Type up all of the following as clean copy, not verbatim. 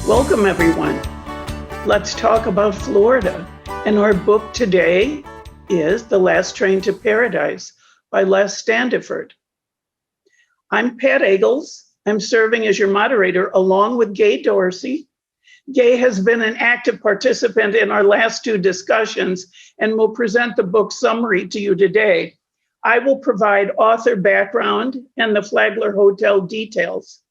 Welcome, everyone. Let's talk about Florida. And our book today is The Last Train to Paradise by Les Standiford. I'm Pat Agles. I'm serving as your moderator along with Gay Darsie. Gay has been an active participant in our last two discussions and will present the book summary to you today. I will provide author background and the Flagler Hotel details.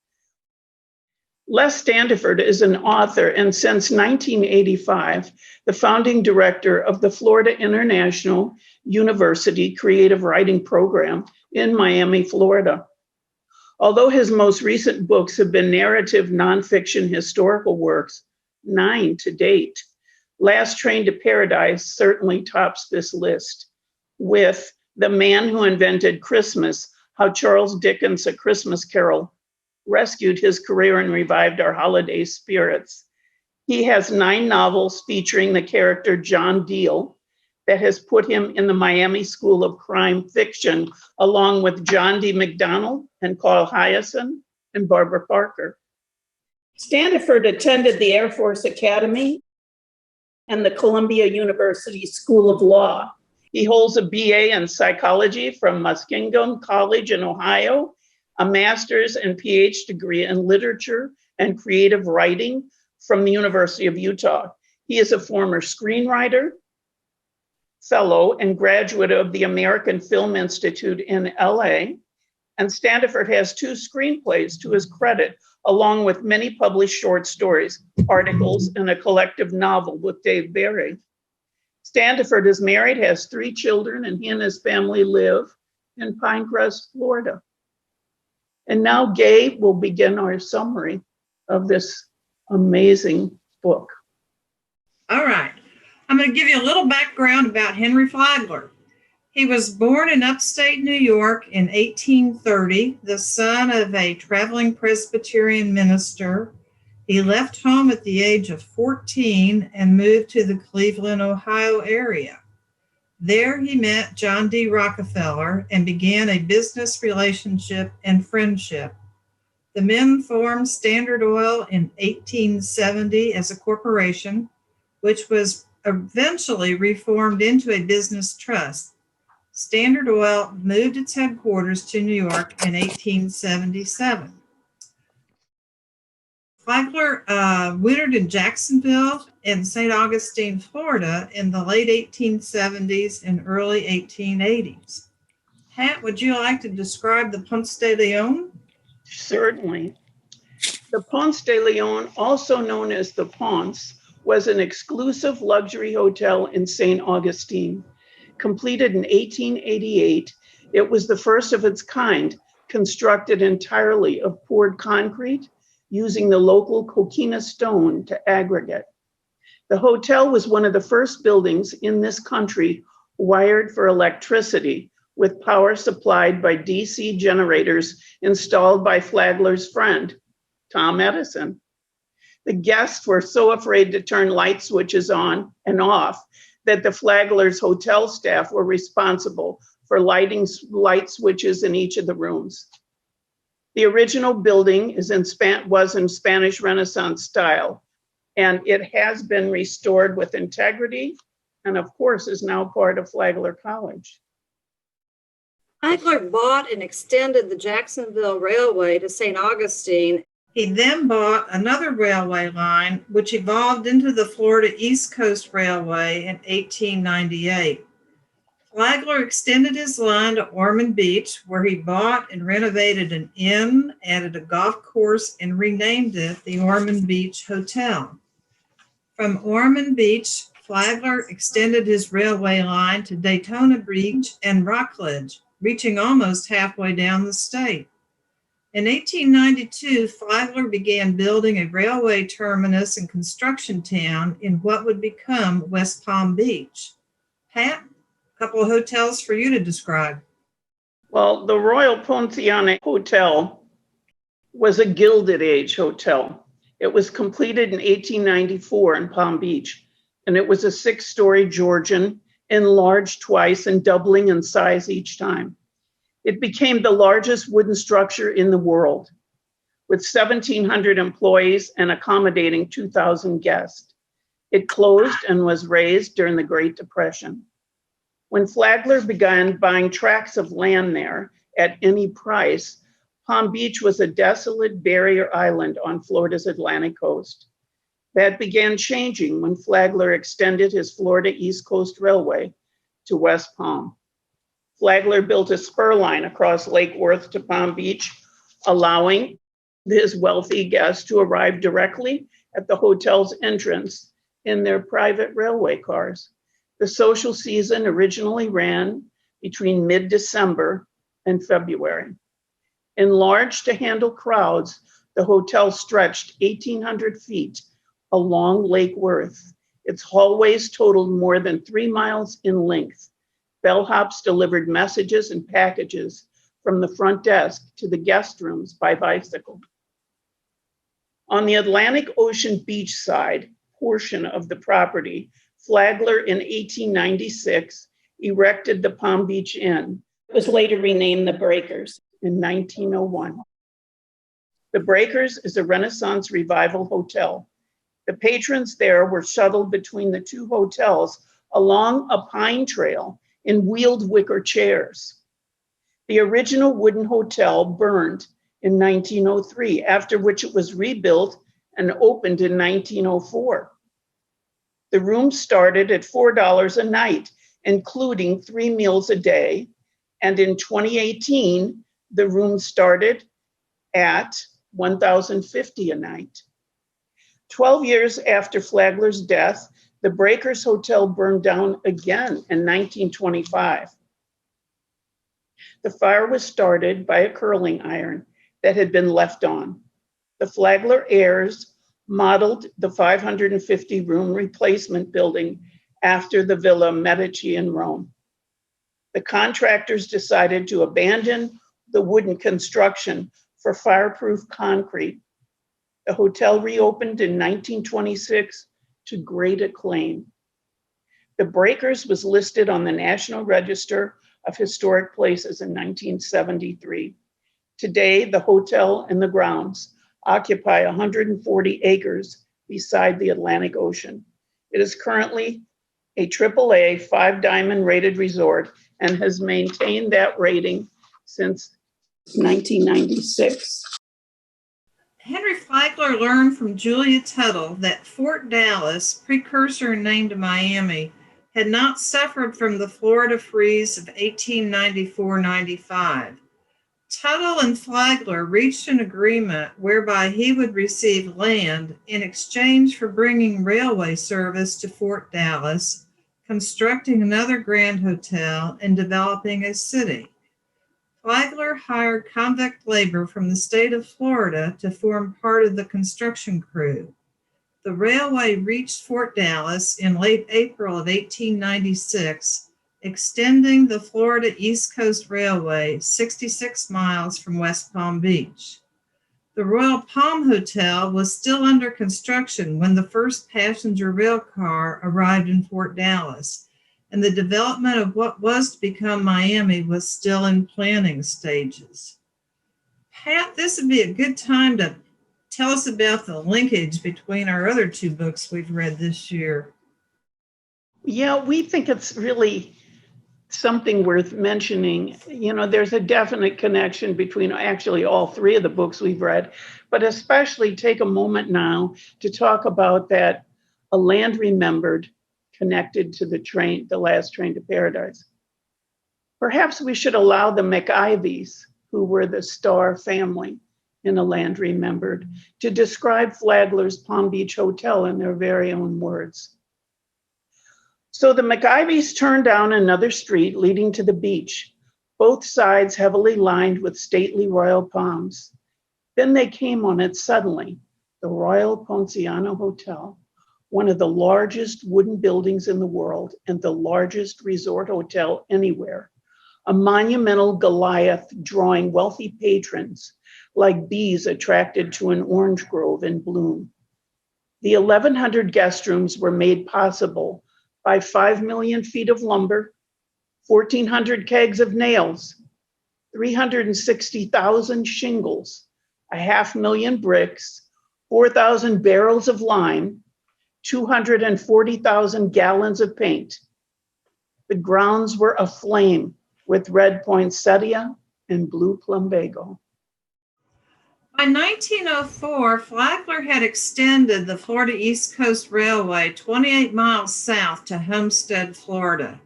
Les Standiford is an author and since 1985, the founding director of the Florida International University Creative Writing Program in Miami, Florida. Although his most recent books have been narrative nonfiction historical works, 9 to date, Last Train to Paradise certainly tops this list with The Man Who Invented Christmas, How Charles Dickens' A Christmas Carol rescued his career and revived our holiday spirits. He has 9 novels featuring the character John Deal that has put him in the Miami School of Crime Fiction, along with John D. McDonald and Carl Hiaasen and Barbara Parker. Standiford attended the Air Force Academy and the Columbia University School of Law. He holds a BA in psychology from Muskingum College in Ohio, a master's and PhD degree in literature and creative writing from the University of Utah. He is a former screenwriter, fellow, and graduate of the American Film Institute in LA. And Standiford has 2 screenplays to his credit, along with many published short stories, articles, and a collective novel with Dave Barry. Standiford is married, has 3 children, and he and his family live in Pinecrest, Florida. And now Gay will begin our summary of this amazing book. All right. I'm going to give you a little background about Henry Flagler. He was born in upstate New York in 1830, the son of a traveling Presbyterian minister. He left home at the age of 14 and moved to the Cleveland, Ohio area. There he met John D. Rockefeller and began a business relationship and friendship. The men formed Standard Oil in 1870 as a corporation, which was eventually reformed into a business trust. Standard Oil moved its headquarters to New York in 1877. Flagler wintered in Jacksonville and St. Augustine, Florida in the late 1870s and early 1880s. Pat, would you like to describe the Ponce De Leon? Certainly. The Ponce De Leon, also known as the Ponce, was an exclusive luxury hotel in St. Augustine. Completed in 1888, it was the first of its kind, constructed entirely of poured concrete, using the local coquina stone to aggregate. The hotel was one of the first buildings in this country wired for electricity, with power supplied by DC generators installed by Flagler's friend, Tom Edison. The guests were so afraid to turn light switches on and off that the Flagler's hotel staff were responsible for lighting light switches in each of the rooms. The original building was in Spanish Renaissance style, and it has been restored with integrity, and of course is now part of Flagler College. Flagler bought and extended the Jacksonville Railway to St. Augustine. He then bought another railway line, which evolved into the Florida East Coast Railway in 1898. Flagler extended his line to Ormond Beach, where he bought and renovated an inn, added a golf course, and renamed it the Ormond Beach Hotel. From Ormond Beach, Flagler extended his railway line to Daytona Beach and Rockledge, reaching almost halfway down the state. In 1892, Flagler began building a railway terminus and construction town in what would become West Palm Beach. Pat, a couple of hotels for you to describe. Well, the Royal Ponciano Hotel was a Gilded Age hotel. It was completed in 1894 in Palm Beach, and it was a 6-story Georgian, enlarged twice and doubling in size each time. It became the largest wooden structure in the world. with 1,700 employees and accommodating 2,000 guests. It closed and was razed during the Great Depression. When Flagler began buying tracts of land there at any price, Palm Beach was a desolate barrier island on Florida's Atlantic coast. That began changing when Flagler extended his Florida East Coast Railway to West Palm. Flagler built a spur line across Lake Worth to Palm Beach, allowing his wealthy guests to arrive directly at the hotel's entrance in their private railway cars. The social season originally ran between mid-December and February. Enlarged to handle crowds, the hotel stretched 1,800 feet along Lake Worth. Its hallways totaled more than 3 miles in length. Bellhops delivered messages and packages from the front desk to the guest rooms by bicycle. On the Atlantic Ocean beachside portion of the property, Flagler in 1896 erected the Palm Beach Inn. It was later renamed the Breakers in 1901. The Breakers is a Renaissance Revival hotel. The patrons there were shuttled between the two hotels along a pine trail in wheeled wicker chairs. The original wooden hotel burned in 1903, after which it was rebuilt and opened in 1904. The rooms started at $4 a night, including 3 meals a day, and in 2018, the rooms started at $1,050 a night. 12 years after Flagler's death, the Breakers Hotel burned down again in 1925. The fire was started by a curling iron that had been left on. The Flagler heirs modeled the 550-room replacement building after the Villa Medici in Rome. The contractors decided to abandon the wooden construction for fireproof concrete. The hotel reopened in 1926 to great acclaim. The Breakers was listed on the National Register of Historic Places in 1973. Today, the hotel and the grounds occupy 140 acres beside the Atlantic Ocean. It is currently a AAA 5-diamond rated resort and has maintained that rating since 1996. Henry Flagler learned from Julia Tuttle that Fort Dallas, precursor named Miami, had not suffered from the Florida freeze of 1894-95. Tuttle and Flagler reached an agreement whereby he would receive land in exchange for bringing railway service to Fort Dallas, constructing another grand hotel, and developing a city. Flagler hired convict labor from the state of Florida to form part of the construction crew. The railway reached Fort Dallas in late April of 1896, extending the Florida East Coast Railway 66 miles from West Palm Beach. The Royal Palm Hotel was still under construction when the first passenger rail car arrived in Fort Dallas, and the development of what was to become Miami was still in planning stages. Pat, this would be a good time to tell us about the linkage between our other 2 books we've read this year. Yeah, we think it's really something worth mentioning. You know, there's a definite connection between actually all 3 of the books we've read, but especially take a moment now to talk about that A Land Remembered connected to the last train to paradise. Perhaps we should allow the McIvies, who were the star family in A Land Remembered, to describe Flagler's Palm Beach Hotel in their very own words. So the McIvies turned down another street leading to the beach, both sides heavily lined with stately royal palms. Then they came on it suddenly, the Royal Ponciano Hotel, one of the largest wooden buildings in the world and the largest resort hotel anywhere, a monumental Goliath drawing wealthy patrons like bees attracted to an orange grove in bloom. The 1,100 guest rooms were made possible by 5 million feet of lumber, 1,400 kegs of nails, 360,000 shingles, 500,000 bricks, 4,000 barrels of lime, 240,000 gallons of paint. The grounds were aflame with red poinsettia and blue plumbago. By 1904, Flagler had extended the Florida East Coast Railway 28 miles south to Homestead, Florida.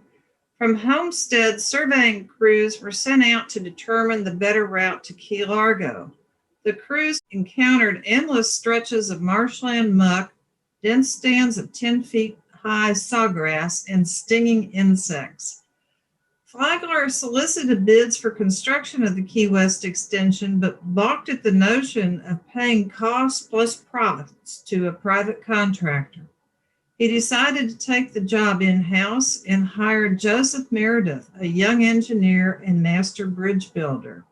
From Homestead, surveying crews were sent out to determine the better route to Key Largo. The crews encountered endless stretches of marshland muck, dense stands of 10 feet high sawgrass, and stinging insects. Flagler solicited bids for construction of the Key West extension, but balked at the notion of paying costs plus profits to a private contractor. He decided to take the job in-house and hired Joseph Meredith, a young engineer and master bridge builder.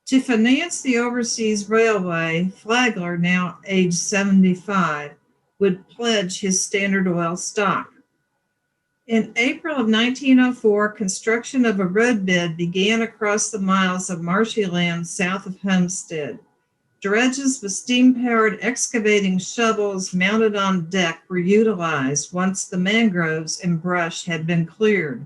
To finance the overseas railway, Flagler, now age 75, would pledge his Standard Oil stock. In April of 1904, construction of a roadbed began across the miles of marshy land south of Homestead. Dredges with steam-powered excavating shovels mounted on deck were utilized once the mangroves and brush had been cleared.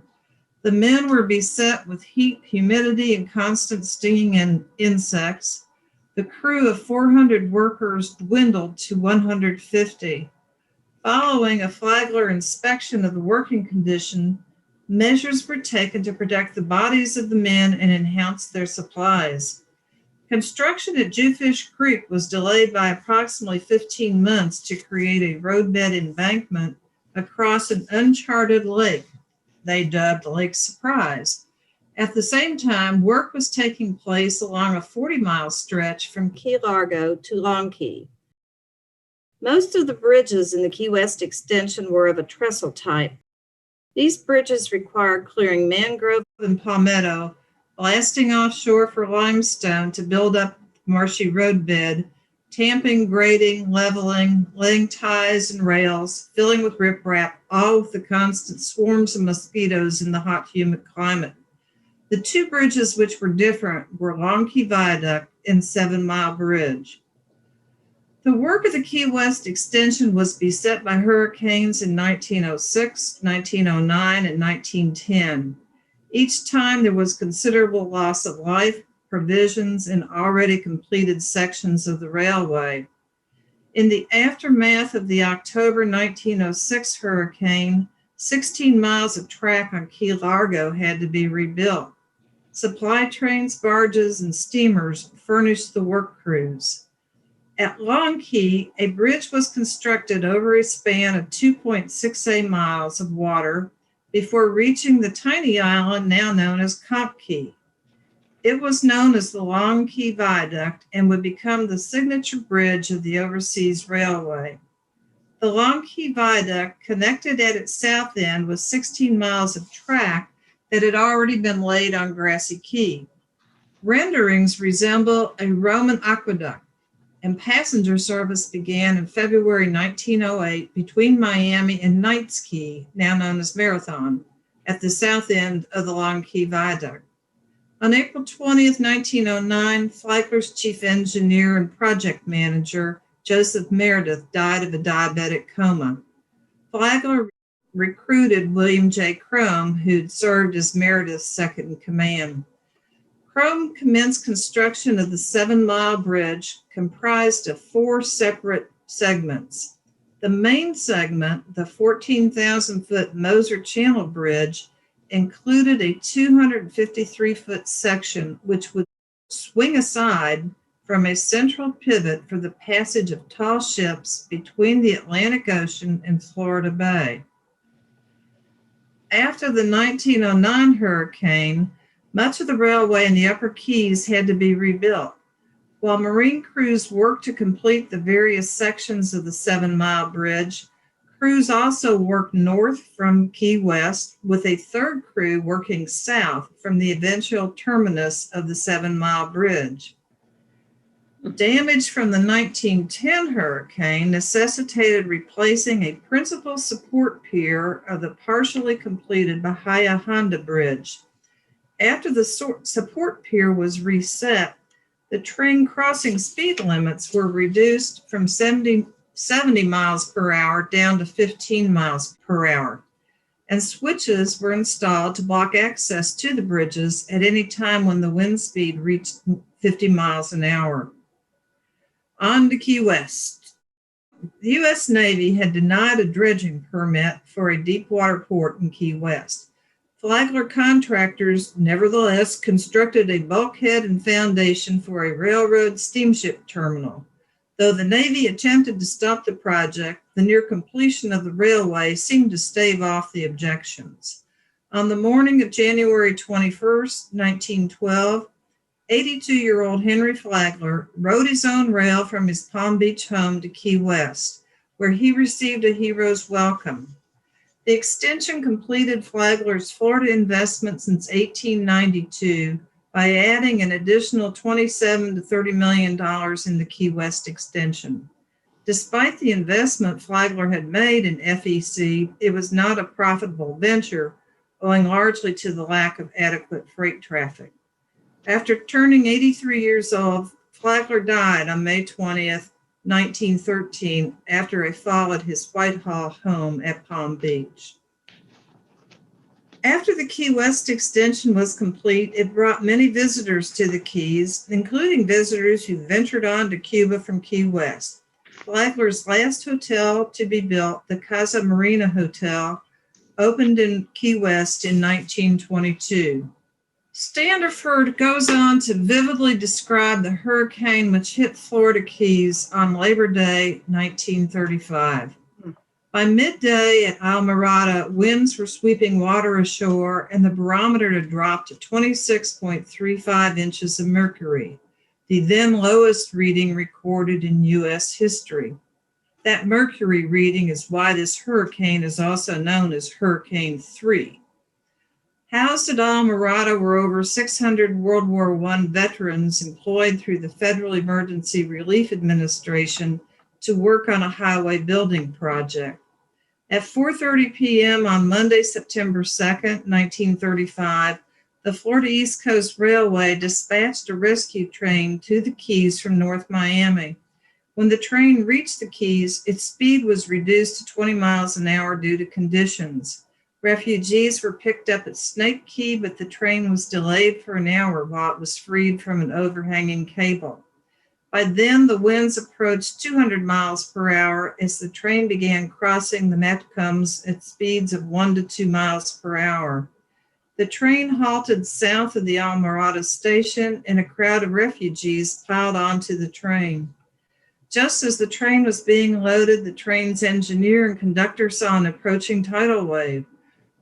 The men were beset with heat, humidity, and constant stinging insects. The crew of 400 workers dwindled to 150. Following a Flagler inspection of the working condition, measures were taken to protect the bodies of the men and enhance their supplies. Construction at Jewfish Creek was delayed by approximately 15 months to create a roadbed embankment across an uncharted lake they dubbed Lake Surprise. At the same time, work was taking place along a 40-mile stretch from Key Largo to Long Key. Most of the bridges in the Key West extension were of a trestle type. These bridges required clearing mangrove and palmetto, blasting offshore for limestone to build up marshy roadbed, tamping, grading, leveling, laying ties and rails, filling with riprap, all with the constant swarms of mosquitoes in the hot, humid climate. The two bridges which were different were Long Key Viaduct and 7 Mile Bridge. The work of the Key West extension was beset by hurricanes in 1906, 1909, and 1910. Each time there was considerable loss of life, provisions, and already completed sections of the railway. In the aftermath of the October 1906 hurricane, 16 miles of track on Key Largo had to be rebuilt. Supply trains, barges, and steamers furnished the work crews. At Long Key, a bridge was constructed over a span of 2.68 miles of water before reaching the tiny island now known as Comp Key. It was known as the Long Key Viaduct and would become the signature bridge of the overseas railway. The Long Key Viaduct connected at its south end with 16 miles of track that had already been laid on Grassy Key. Renderings resemble a Roman aqueduct, and passenger service began in February 1908 between Miami and Knights Key, now known as Marathon, at the south end of the Long Key Viaduct. On April 20th, 1909, Flagler's chief engineer and project manager, Joseph Meredith, died of a diabetic coma. Flagler recruited William J. Crome, who'd served as Meredith's second in command. Crome commenced construction of the 7 Mile Bridge, comprised of 4 separate segments. The main segment, the 14,000-foot Moser Channel Bridge, included a 253-foot section which would swing aside from a central pivot for the passage of tall ships between the Atlantic Ocean and Florida Bay. After the 1909 hurricane, much of the railway in the Upper Keys had to be rebuilt. While Marine crews worked to complete the various sections of the 7 Mile Bridge, crews also worked north from Key West, with a third crew working south from the eventual terminus of the 7 Mile Bridge. Damage from the 1910 hurricane necessitated replacing a principal support pier of the partially completed Bahia Honda Bridge. After the support pier was reset, The train crossing speed limits were reduced from 70 miles per hour down to 15 miles per hour, and switches were installed to block access to the bridges at any time when the wind speed reached 50 miles an hour. On to Key West. The U.S. Navy had denied a dredging permit for a deep water port in Key West. Flagler contractors nevertheless constructed a bulkhead and foundation for a railroad steamship terminal. Though the Navy attempted to stop the project, the near completion of the railway seemed to stave off the objections. On the morning of January 21st, 1912, 82-year-old Henry Flagler rode his own rail from his Palm Beach home to Key West, where he received a hero's welcome. The extension completed Flagler's Florida investment since 1892 by adding an additional $27 to $30 million in the Key West extension. Despite the investment Flagler had made in FEC, it was not a profitable venture, owing largely to the lack of adequate freight traffic. After turning 83 years old, Flagler died on May 20th, 1913, after a fall at his Whitehall home at Palm Beach. After the Key West extension was complete, it brought many visitors to the Keys, including visitors who ventured on to Cuba from Key West. Flagler's last hotel to be built, the Casa Marina Hotel, opened in Key West in 1922. Standiford goes on to vividly describe the hurricane which hit Florida Keys on Labor Day, 1935. By midday at Almirada, winds were sweeping water ashore and the barometer had dropped to 26.35 inches of mercury, the then lowest reading recorded in U.S. history. That mercury reading is why this hurricane is also known as Hurricane 3. Housed at Almirada were over 600 World War I veterans employed through the Federal Emergency Relief Administration to work on a highway building project. At 4:30 p.m. on Monday, September 2nd, 1935, the Florida East Coast Railway dispatched a rescue train to the Keys from North Miami. When the train reached the Keys, its speed was reduced to 20 miles an hour due to conditions. Refugees were picked up at Snake Key, but the train was delayed for an hour while it was freed from an overhanging cable. By then, the winds approached 200 miles per hour as the train began crossing the Matcombs at speeds of 1 to 2 miles per hour. The train halted south of the Almirada station, and a crowd of refugees piled onto the train. Just as the train was being loaded, the train's engineer and conductor saw an approaching tidal wave.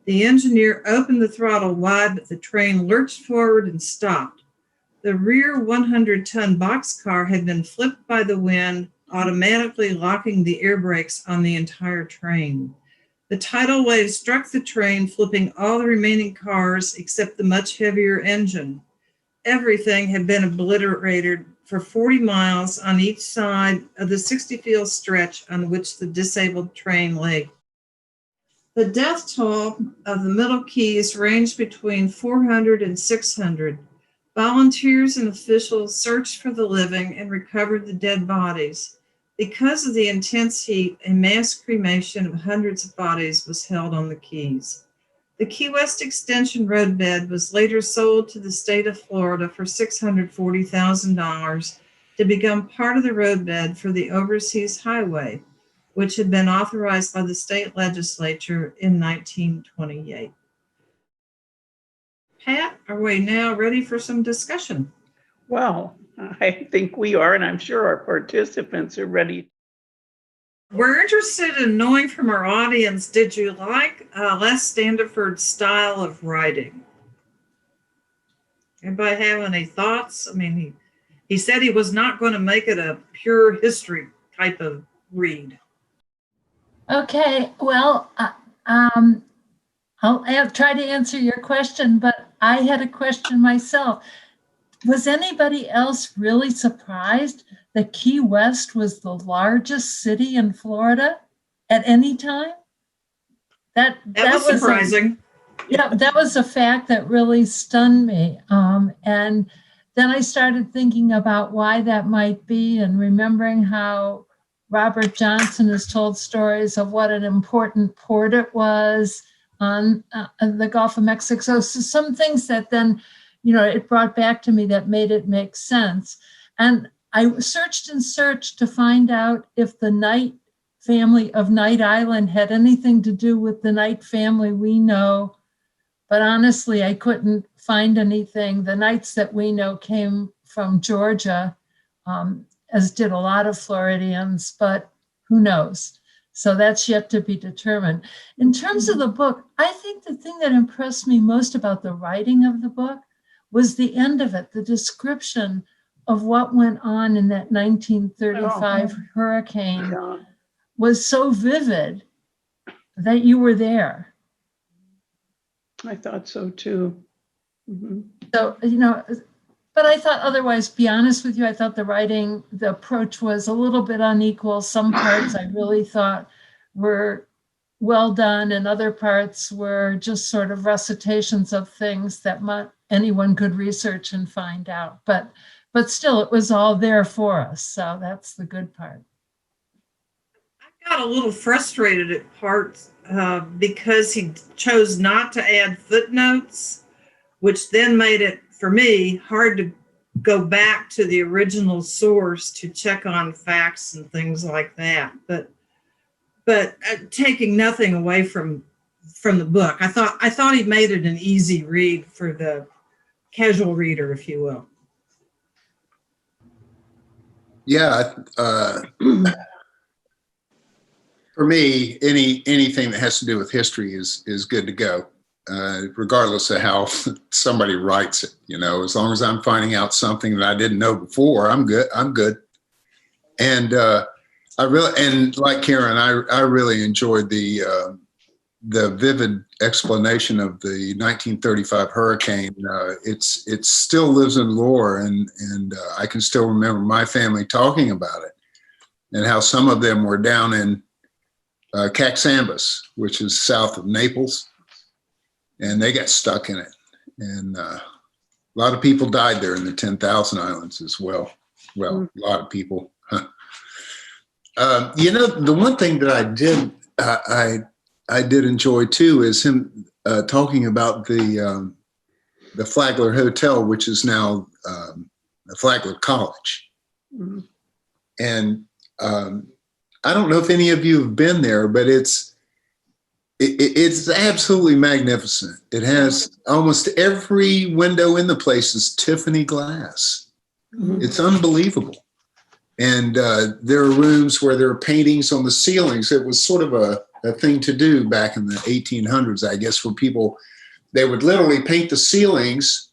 The engineer opened the throttle wide, but the train lurched forward and stopped. The rear 100-ton boxcar had been flipped by the wind, automatically locking the air brakes on the entire train. The tidal wave struck the train, flipping all the remaining cars except the much heavier engine. Everything had been obliterated for 40 miles on each side of the 60-mile stretch on which the disabled train lay. The death toll of the Middle Keys ranged between 400 and 600. Volunteers and officials searched for the living and recovered the dead bodies. Because of the intense heat, a mass cremation of hundreds of bodies was held on the Keys. The Key West Extension roadbed was later sold to the state of Florida for $640,000 to become part of the roadbed for the Overseas Highway, which had been authorized by the state legislature in 1928. Pat, are we now ready for some discussion? Well, I think we are, and I'm sure our participants are ready. We're interested in knowing from our audience, did you like Les Standiford's style of writing? Anybody have any thoughts? I mean, he said he was not going to make it a pure history type of read. Okay, well, I'll try to answer your question, but I had a question myself. Was anybody else really surprised that Key West was the largest city in Florida at any time? That was surprising. Yeah, that was a fact that really stunned me. And then I started thinking about why that might be and remembering how Robert Johnson has told stories of what an important port it was on the Gulf of Mexico. So some things that then, it brought back to me that made it make sense. And I searched and searched to find out if the Knight family of Knight Island had anything to do with the Knight family we know. But honestly, I couldn't find anything. The Knights that we know came from Georgia, as did a lot of Floridians, but who knows? So that's yet to be determined. In terms of the book, I think the thing that impressed me most about the writing of the book was the end of it, the description of what went on in that 1935 hurricane was so vivid that you were there. I thought so too. Mm-hmm. So, but I thought otherwise, be honest with you, I thought the approach was a little bit unequal. Some parts I really thought were well done, and other parts were just sort of recitations of things that anyone could research and find out. But still, it was all there for us. So that's the good part. I got a little frustrated at parts because he chose not to add footnotes, which then made it, for me, hard to go back to the original source to check on facts and things like that. But taking nothing away from the book, I thought he made it an easy read for the casual reader, if you will. Yeah. For me, anything that has to do with history is good to go, regardless of how somebody writes it. As long as I'm finding out something that I didn't know before, I'm good. And and like Karen, I really enjoyed the vivid explanation of the 1935 hurricane. It still lives in lore, and I can still remember my family talking about it, and how some of them were down in Caxambas, which is south of Naples, and they got stuck in it. And a lot of people died there in the 10,000 Islands as well. Well, a lot of people. The one thing that I did enjoy too is him talking about the Flagler Hotel, which is now the Flagler College. Mm-hmm. And I don't know if any of you have been there, but it's absolutely magnificent. It has almost every window in the place is Tiffany glass. Mm-hmm. It's unbelievable. And there are rooms where there are paintings on the ceilings. It was sort of a thing to do back in the 1800s, I guess, where they would literally paint the ceilings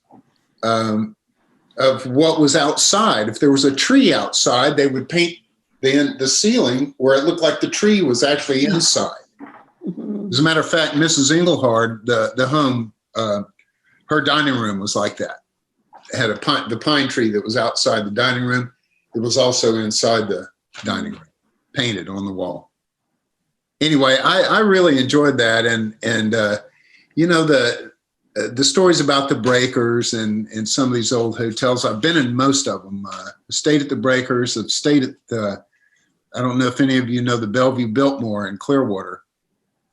of what was outside. If there was a tree outside, they would paint the ceiling where it looked like the tree was actually inside. As a matter of fact, Mrs. Engelhard, the home, her dining room was like that. It had the pine tree that was outside the dining room. It was also inside the dining room, painted on the wall. Anyway, I really enjoyed that, and the stories about the Breakers and some of these old hotels. I've been in most of them. Stayed at the Breakers. I've stayed at I don't know if any of you know the Bellevue Biltmore in Clearwater.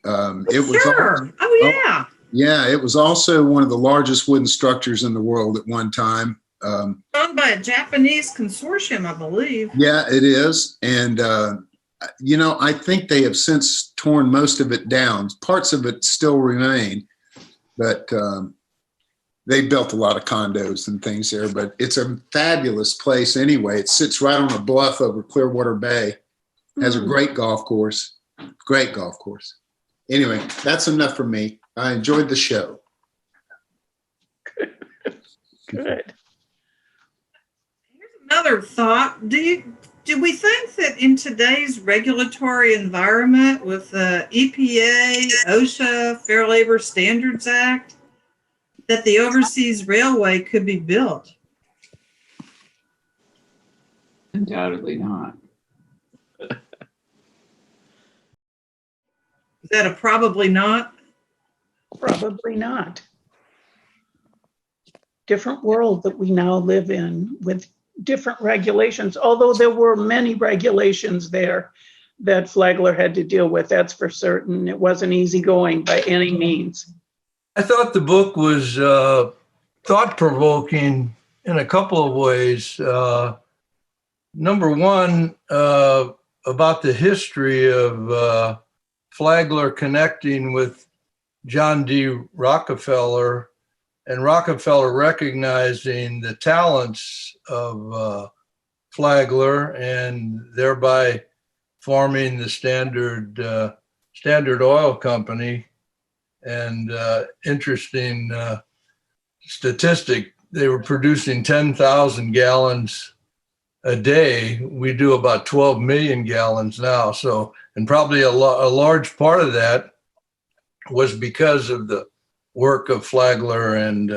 It was sure. Yeah, it was also one of the largest wooden structures in the world at one time. Owned by a Japanese consortium, I believe. Yeah, it is. And, I think they have since torn most of it down. Parts of it still remain, but they built a lot of condos and things there. But it's a fabulous place anyway. It sits right on a bluff over Clearwater Bay. Has a great golf course. Great golf course. Anyway, that's enough for me. I enjoyed the show. Good. Another thought. Do we think that in today's regulatory environment with the EPA, OSHA, Fair Labor Standards Act, that the overseas railway could be built? Undoubtedly not. Is that a probably not? Probably not. different world that we now live in with different regulations, although there were many regulations there that Flagler had to deal with, that's for certain. It wasn't easy going by any means. I thought the book was thought-provoking in a couple of ways. Number one, about the history of Flagler connecting with John D. Rockefeller, and Rockefeller recognizing the talents of Flagler and thereby forming the Standard Oil Company. And interesting statistic, they were producing 10,000 gallons a day. We do about 12 million gallons now. So, and probably a large part of that was because of the work of Flagler and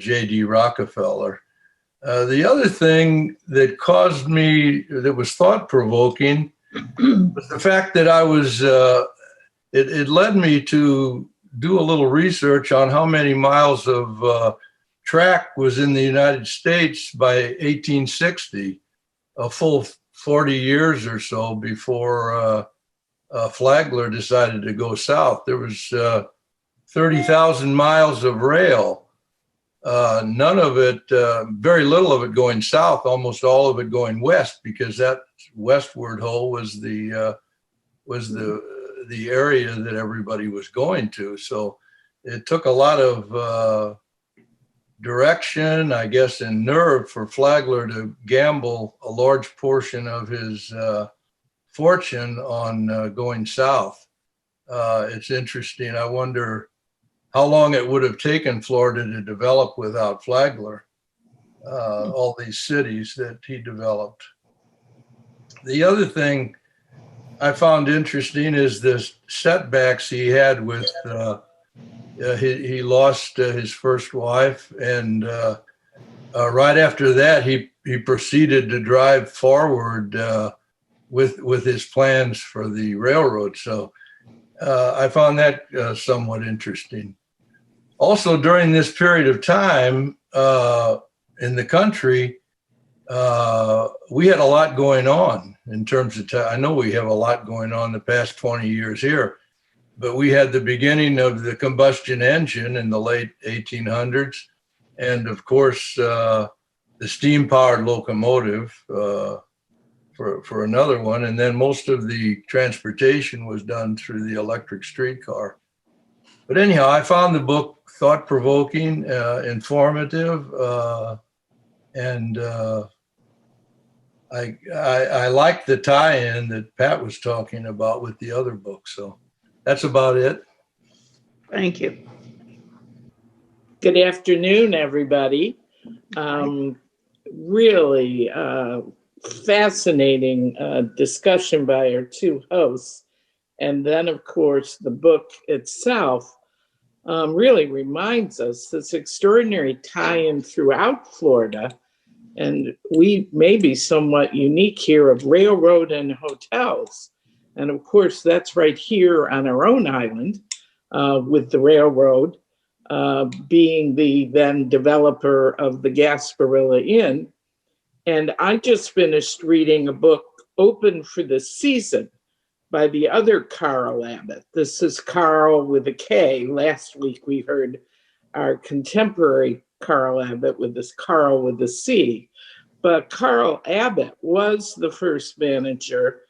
J.D. Rockefeller. The other thing that was thought-provoking was the fact that I was, it led me to do a little research on how many miles of track was in the United States by 1860, a full 40 years or so before Flagler decided to go south. There was 30,000 miles of rail. None of it, very little of it going south, almost all of it going west, because that westward hole was the area that everybody was going to. So it took a lot of direction, I guess, and nerve for Flagler to gamble a large portion of his fortune on going south. It's interesting. I wonder how long it would have taken Florida to develop without Flagler, all these cities that he developed. The other thing I found interesting is the setbacks he had with, he lost his first wife, and right after that, he proceeded to drive forward with his plans for the railroad. So I found that somewhat interesting. Also, during this period of time in the country, we had a lot going on in terms of, I know we have a lot going on the past 20 years here, but we had the beginning of the combustion engine in the late 1800s. And of course, the steam-powered locomotive for another one. And then most of the transportation was done through the electric streetcar. But anyhow, I found the book thought-provoking, informative, and I like the tie-in that Pat was talking about with the other book. So that's about it. Thank you. Good afternoon, everybody. Really fascinating discussion by our two hosts. And then, of course, the book itself really reminds us this extraordinary tie-in throughout Florida. And we may be somewhat unique here of railroad and hotels. And of course, that's right here on our own island with the railroad being the then developer of the Gasparilla Inn. And I just finished reading a book, Open for the Season, by the other Carl Abbott. This is Carl with a K. Last week we heard our contemporary Carl Abbott with this Carl with a C. But Carl Abbott was the first manager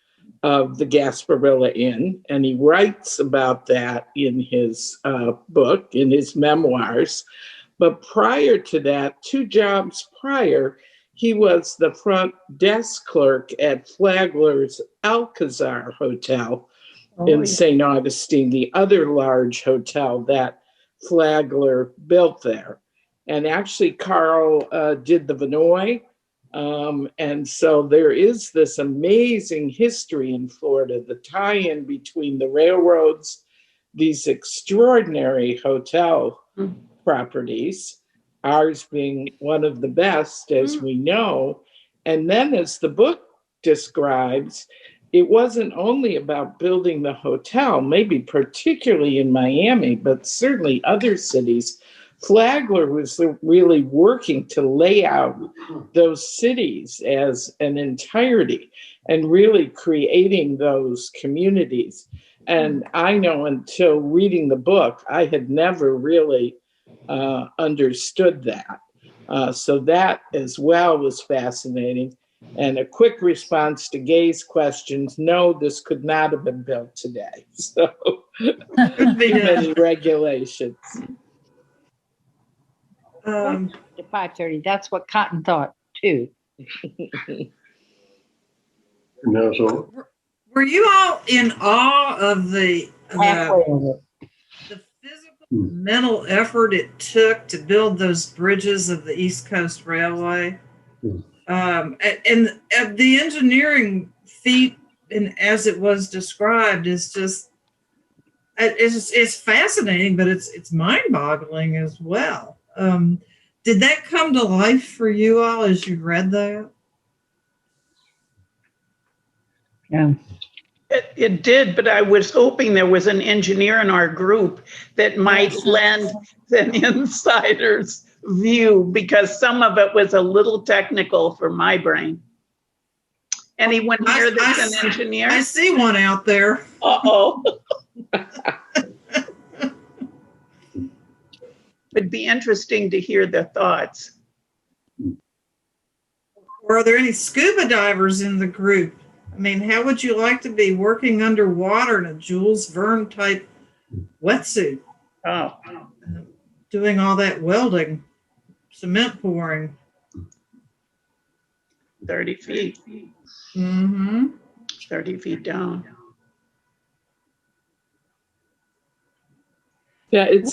of the Gasparilla Inn, and he writes about that in his book, in his memoirs. But prior to that, 2 jobs prior, he was the front desk clerk at Flagler's Alcazar Hotel in St. Augustine, the other large hotel that Flagler built there. And actually, Carl did the Vinoy. And so there is this amazing history in Florida, the tie-in between the railroads, these extraordinary hotel properties, ours being one of the best, as we know. And then, as the book describes, it wasn't only about building the hotel, maybe particularly in Miami, but certainly other cities. Flagler was really working to lay out those cities as an entirety and really creating those communities. And I know until reading the book, I had never really understood that. So that as well was fascinating. And a quick response to Gay's questions, no, this could not have been built today. So too many regulations. To 5:30. That's what Cotton thought too. No, so Were you all in awe of the physical mental effort it took to build those bridges of the East Coast Railway? And the engineering feat, and as it was described, is just it's fascinating, but it's mind-boggling as well. Did that come to life for you all as you read that? Yeah. It did, but I was hoping there was an engineer in our group that might lend an insider's view, because some of it was a little technical for my brain. Anyone here that's an engineer? I see one out there. Uh-oh. It'd be interesting to hear their thoughts. Or are there any scuba divers in the group? I mean, how would you like to be working underwater in a Jules Verne type wetsuit? Oh, doing all that welding, cement pouring. 30 feet. Mm-hmm. 30 feet down. Yeah, it's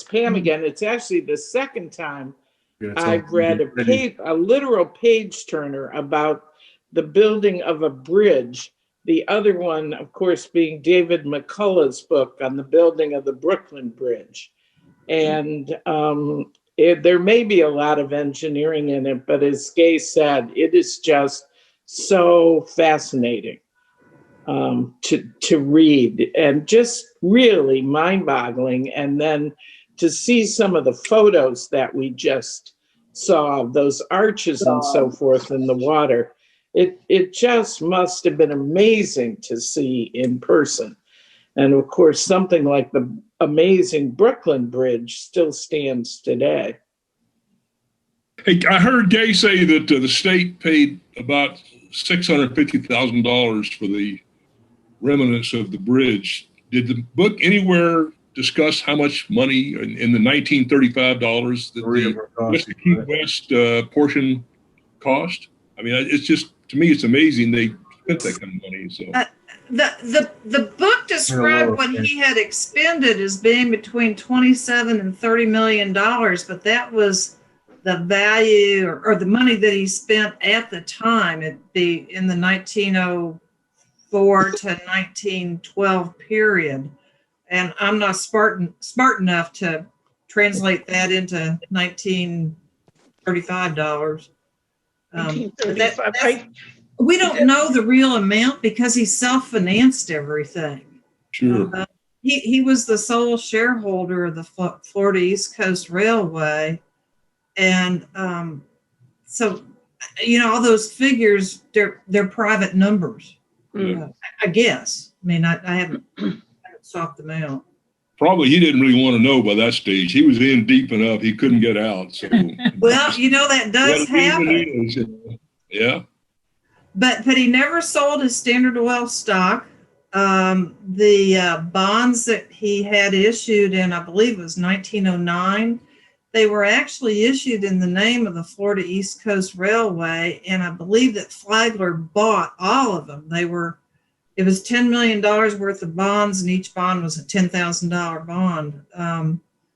Pam again. It's actually the second time I've read a literal page turner about the building of a bridge. The other one, of course, being David McCullough's book on the building of the Brooklyn Bridge. And there may be a lot of engineering in it, but as Gay said, it is just so fascinating to read and just really mind-boggling. And then to see some of the photos that we just saw, those arches and so forth in the water, it just must have been amazing to see in person. And of course, something like the amazing Brooklyn Bridge still stands today. Hey, I heard Gay say that the state paid about $650,000 for the remnants of the bridge. Did the book anywhere discuss how much money in the $1935 that the Key West portion cost? I mean, it's just, to me, it's amazing they spent that kind of money. So the book described what he had expended as being between $27 and $30 million, but that was the value or the money that he spent at the time. It'd be in the 1904 to 1912 period. And I'm not smart enough to translate that into $1935. We don't know the real amount because he self-financed everything. Sure. He was the sole shareholder of the Florida East Coast Railway. And so, all those figures, they're private numbers, I guess. I mean, I haven't sought them out. Probably he didn't really want to know by that stage. He was in deep enough, he couldn't get out. So well, that does happen. Yeah. But he never sold his Standard Oil stock. The bonds that he had issued in, I believe it was 1909, they were actually issued in the name of the Florida East Coast Railway, and I believe that Flagler bought all of them. It was $10 million worth of bonds, and each bond was a $10,000 bond.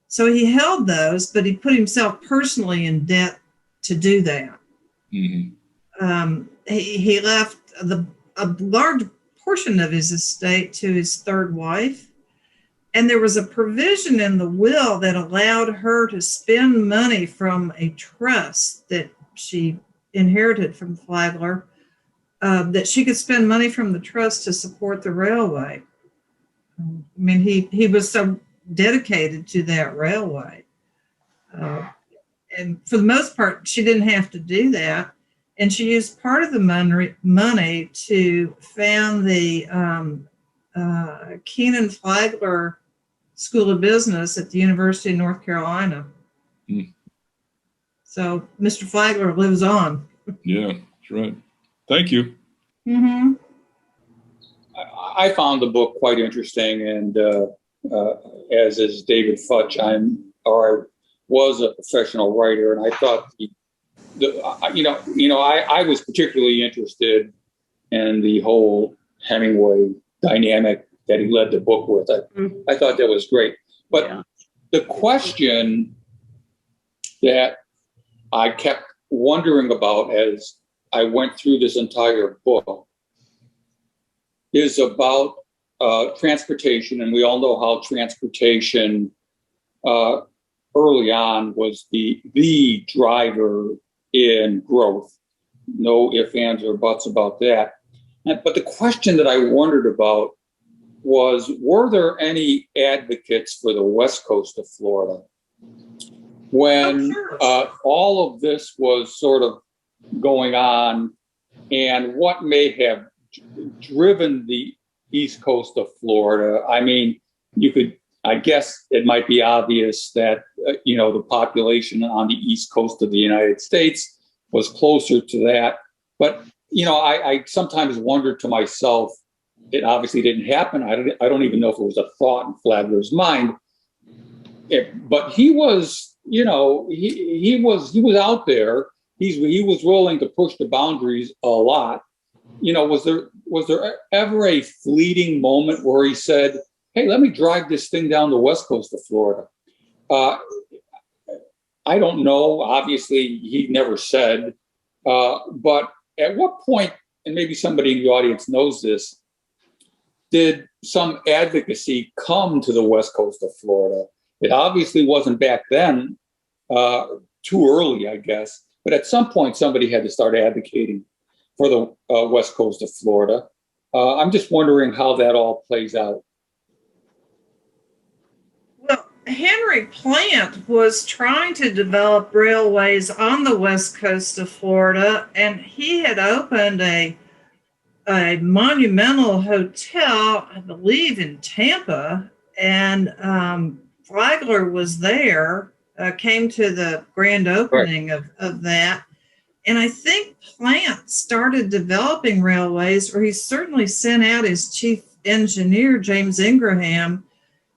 So he held those, but he put himself personally in debt to do that. Mm-hmm. He left a large portion of his estate to his third wife. And there was a provision in the will that allowed her to spend money from a trust that she inherited from Flagler, that she could spend money from the trust to support the railway. I mean, he was so dedicated to that railway. And for the most part, she didn't have to do that. And she used part of the money to found the Keenan Flagler School of Business at the University of North Carolina. So Mr. Flagler lives on. Yeah, that's right. Thank you. Mm-hmm. I found the book quite interesting, and as is David Futch, I was a professional writer, and I thought I was particularly interested in the whole Hemingway dynamic that he led the book with. I thought that was great. But the question that I kept wondering about as I went through this entire book is about transportation. And we all know how transportation early on was the driver in growth. No ifs, ands, or buts about that. But the question that I wondered about was, were there any advocates for the west coast of Florida when all of this was sort of going on, and what may have driven the east coast of Florida? I mean, I guess it might be obvious that, the population on the east coast of the United States was closer to that. But, I sometimes wonder to myself, it obviously didn't happen. I don't even know if it was a thought in Flagler's mind. But he was, he was out there. He was willing to push the boundaries a lot. Was there ever a fleeting moment where he said, "Hey, let me drive this thing down the west coast of Florida"? I don't know. Obviously, he never said. But at what point, and maybe somebody in the audience knows this, did some advocacy come to the west coast of Florida? It obviously wasn't back then, too early, I guess. But at some point, somebody had to start advocating for the west coast of Florida. I'm just wondering how that all plays out. Well, Henry Plant was trying to develop railways on the west coast of Florida, and he had opened a monumental hotel, I believe, in Tampa, and Flagler was there, came to the grand opening of that. And I think Plant started developing railways, or he certainly sent out his chief engineer, James Ingraham,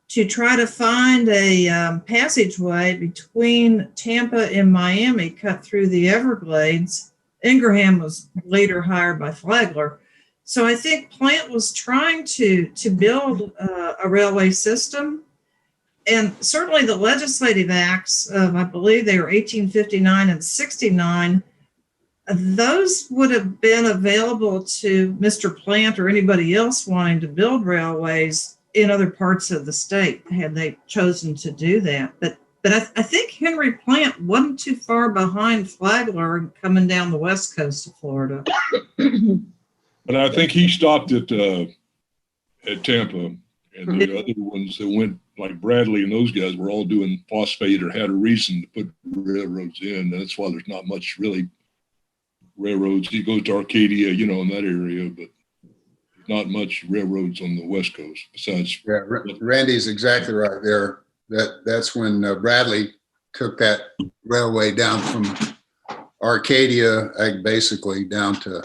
to try to find a passageway between Tampa and Miami cut through the Everglades. Ingraham was later hired by Flagler. So I think Plant was trying to build a railway system. And certainly the legislative acts of, I believe they were 1859 and 69, those would have been available to Mr. Plant or anybody else wanting to build railways in other parts of the state had they chosen to do that. But I think Henry Plant wasn't too far behind Flagler coming down the west coast of Florida. But I think he stopped at Tampa, and the other ones that went, like Bradley and those guys, were all doing phosphate or had a reason to put railroads in. That's why there's not much really railroads. He goes to Arcadia, in that area, but not much railroads on the west coast besides. Yeah, Randy's exactly right there. That's when Bradley took that railway down from Arcadia, basically down to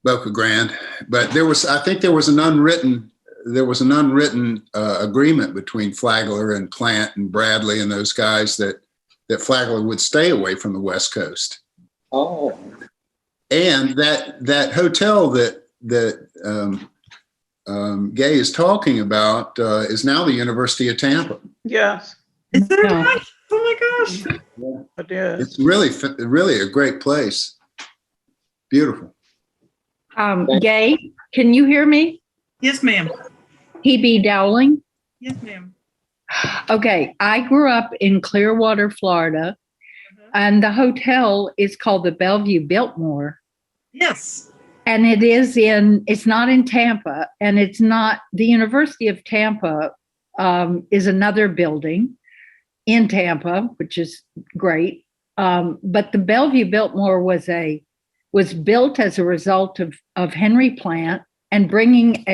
Boca Grande. But I think there was an unwritten agreement between Flagler and Plant and Bradley and those guys that Flagler would stay away from the west coast. Oh, and that hotel that Gay is talking about is now the University of Tampa. Yes. Is that right? Oh my gosh. Yeah. It is. It's really a great place. Beautiful. Gay, can you hear me? Yes, ma'am. P.B. Dowling. Yes, ma'am. Okay, I grew up in Clearwater, Florida, and the hotel is called the Bellevue Biltmore. Yes. And it's not in Tampa, and it's not, the University of Tampa is another building. in Tampa, which is great. But the Bellevue Biltmore was built as a result of Henry Plant and bringing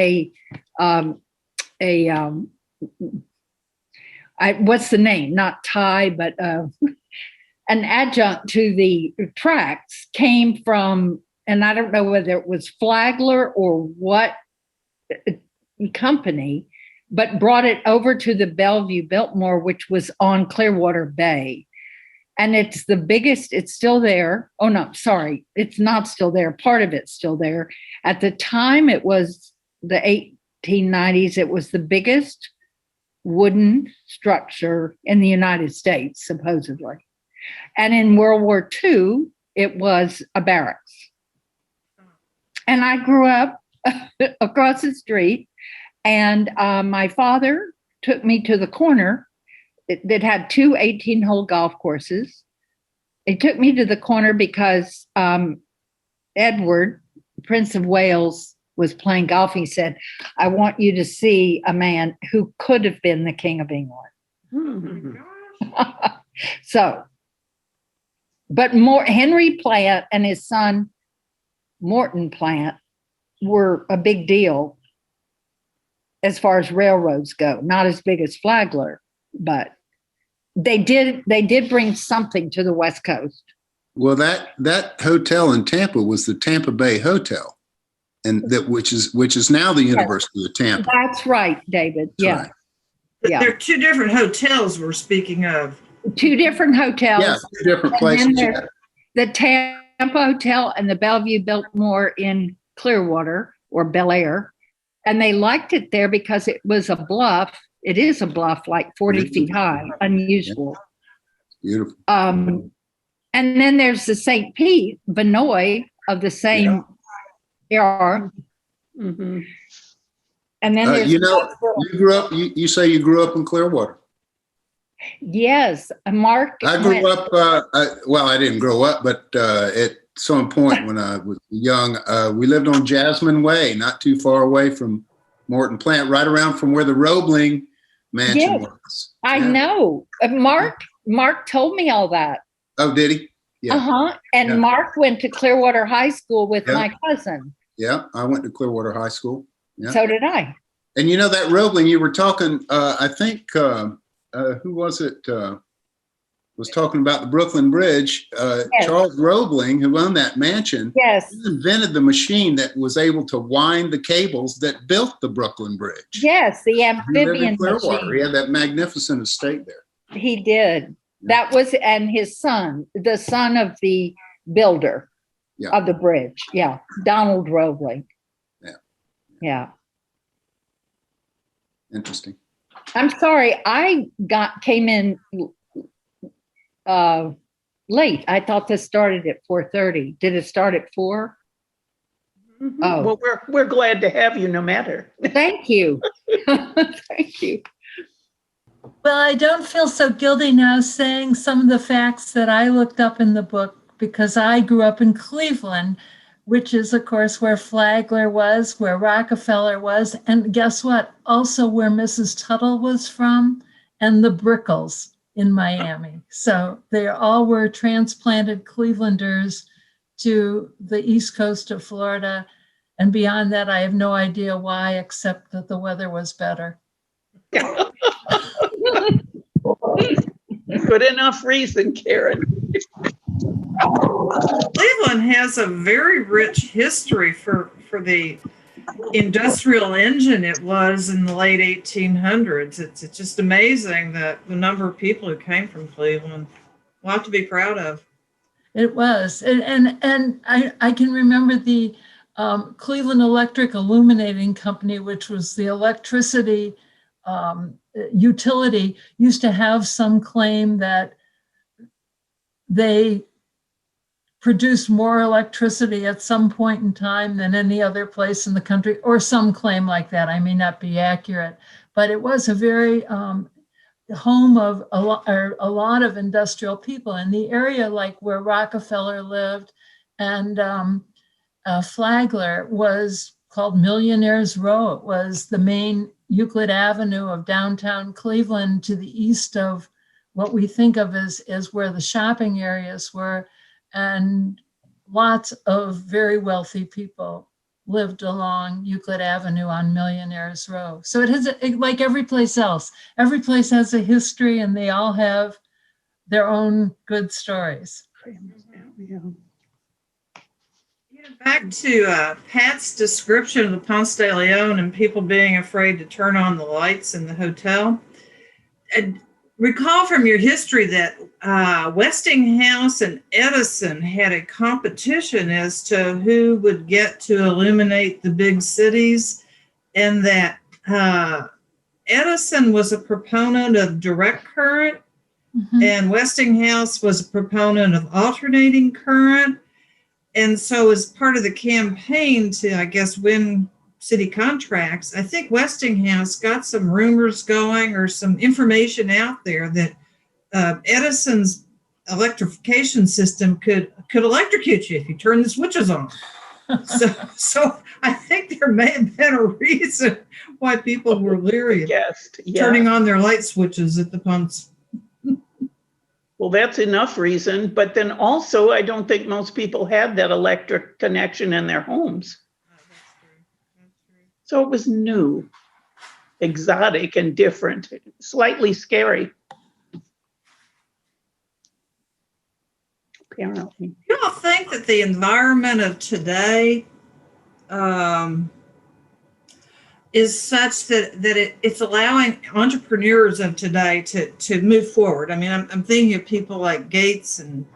what's the name? Not tie, but an adjunct to the tracks came from, and I don't know whether it was Flagler or what company, but brought it over to the Bellevue Biltmore, which was on Clearwater Bay. And it's the biggest, it's still there. Oh, no, sorry, it's not still there. Part of it's still there. At the time, it was the 1890s, it was the biggest wooden structure in the United States, supposedly. And in World War II, it was a barracks. And I grew up across the street, and my father took me to the corner that had two 18-hole golf courses. He took me to the corner because Edward, Prince of Wales, was playing golf. He said, I want you to see a man who could have been the King of England. So, but Henry Plant and his son, Morton Plant, were a big deal as far as railroads go. Not as big as Flagler, but they did bring something to the West Coast. Well, that hotel in Tampa was the Tampa Bay Hotel, and that which is now the University of Tampa. That's right, David. That's yeah. Right. Yeah. There are two different hotels we're speaking of. Two different hotels. Yeah, two different places. The Tampa Hotel and the Bellevue Biltmore in Clearwater or Bel Air. And they liked it there because it was a bluff. It is a bluff like 40 feet high, unusual. Yeah. Beautiful. And then there's the St. Pete, Vinoy of the same era. Mm-hmm. And then there's you grew up, you say you grew up in Clearwater. Yes, Mark. I grew up, I didn't grow up, but at some point when I was young, we lived on Jasmine Way, not too far away from Morton Plant, right around from where the Roebling mansion was. I know. Mark told me all that. Oh, did he? Yeah. And Mark went to Clearwater High School with my cousin. Yeah, I went to Clearwater High School. Yeah. So did I. And you know that Roebling, you were talking, I think, who was it? Was talking about the Brooklyn Bridge. Charles Roebling, who owned that mansion, he invented the machine that was able to wind the cables that built the Brooklyn Bridge. Yes, the amphibian machine. He had that magnificent estate there. He did. That was, and his son, the son of the builder of the bridge. Yeah, Donald Roebling. Yeah. Interesting. I'm sorry, I came in late. I thought this started at 4:30. Did it start at 4? Mm-hmm. Oh, well, we're glad to have you, no matter. Thank you. Thank you. Well, I don't feel so guilty now saying some of the facts that I looked up in the book because I grew up in Cleveland, which is, of course, where Flagler was, where Rockefeller was, and guess what? Also where Mrs. Tuttle was from, and the Brickles in Miami. So they all were transplanted Clevelanders to the east coast of Florida. And beyond that, I have no idea why, except that the weather was better. Good enough reason, Karen. Cleveland has a very rich history for the industrial engine it was in the late 1800s. It's just amazing that the number of people who came from Cleveland. A lot to be proud of. It was. And I can remember the Cleveland Electric Illuminating Company, which was the electricity utility, used to have some claim that they produced more electricity at some point in time than any other place in the country, or some claim like that. I may not be accurate, but it was a very home of a lot of industrial people in the area, like where Rockefeller lived, and Flagler was called Millionaires Row. It was the main Euclid Avenue of downtown Cleveland to the east of what we think of as where the shopping areas were, and lots of very wealthy people lived along Euclid Avenue on Millionaires Row. So it has, like every place else, every place has a history, and they all have their own good stories. Back to Pat's description of the Ponce de Leon and people being afraid to turn on the lights in the hotel. And recall from your history that Westinghouse and Edison had a competition as to who would get to illuminate the big cities, and that Edison was a proponent of direct current, and Westinghouse was a proponent of alternating current. And so as part of the campaign to, I guess, win city contracts, I think Westinghouse got some rumors going or some information out there that Edison's electrification system could electrocute you if you turn the switches on. So I think there may have been a reason why people were leery of turning on their light switches at the Ponce. Well, that's enough reason. But then also, I don't think most people had that electric connection in their homes. Oh, that's true. That's true. So it was new, exotic, and different, slightly scary. Apparently. You don't think that the environment of today is such that it's allowing entrepreneurs of today to move forward? I mean, I'm thinking of people like Gates and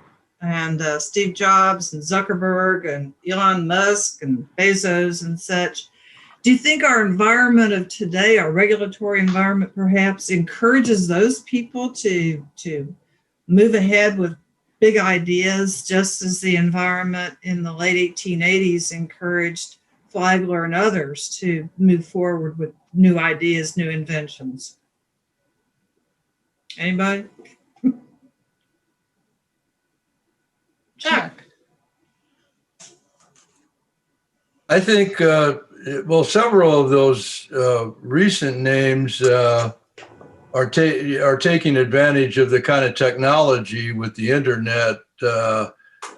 Steve Jobs and Zuckerberg and Elon Musk and Bezos and such. Do you think our environment of today, our regulatory environment perhaps, encourages those people to move ahead with big ideas, just as the environment in the late 1880s encouraged Flagler and others to move forward with new ideas, new inventions? Anybody? Chuck. I think, several of those recent names are taking advantage of the kind of technology with the internet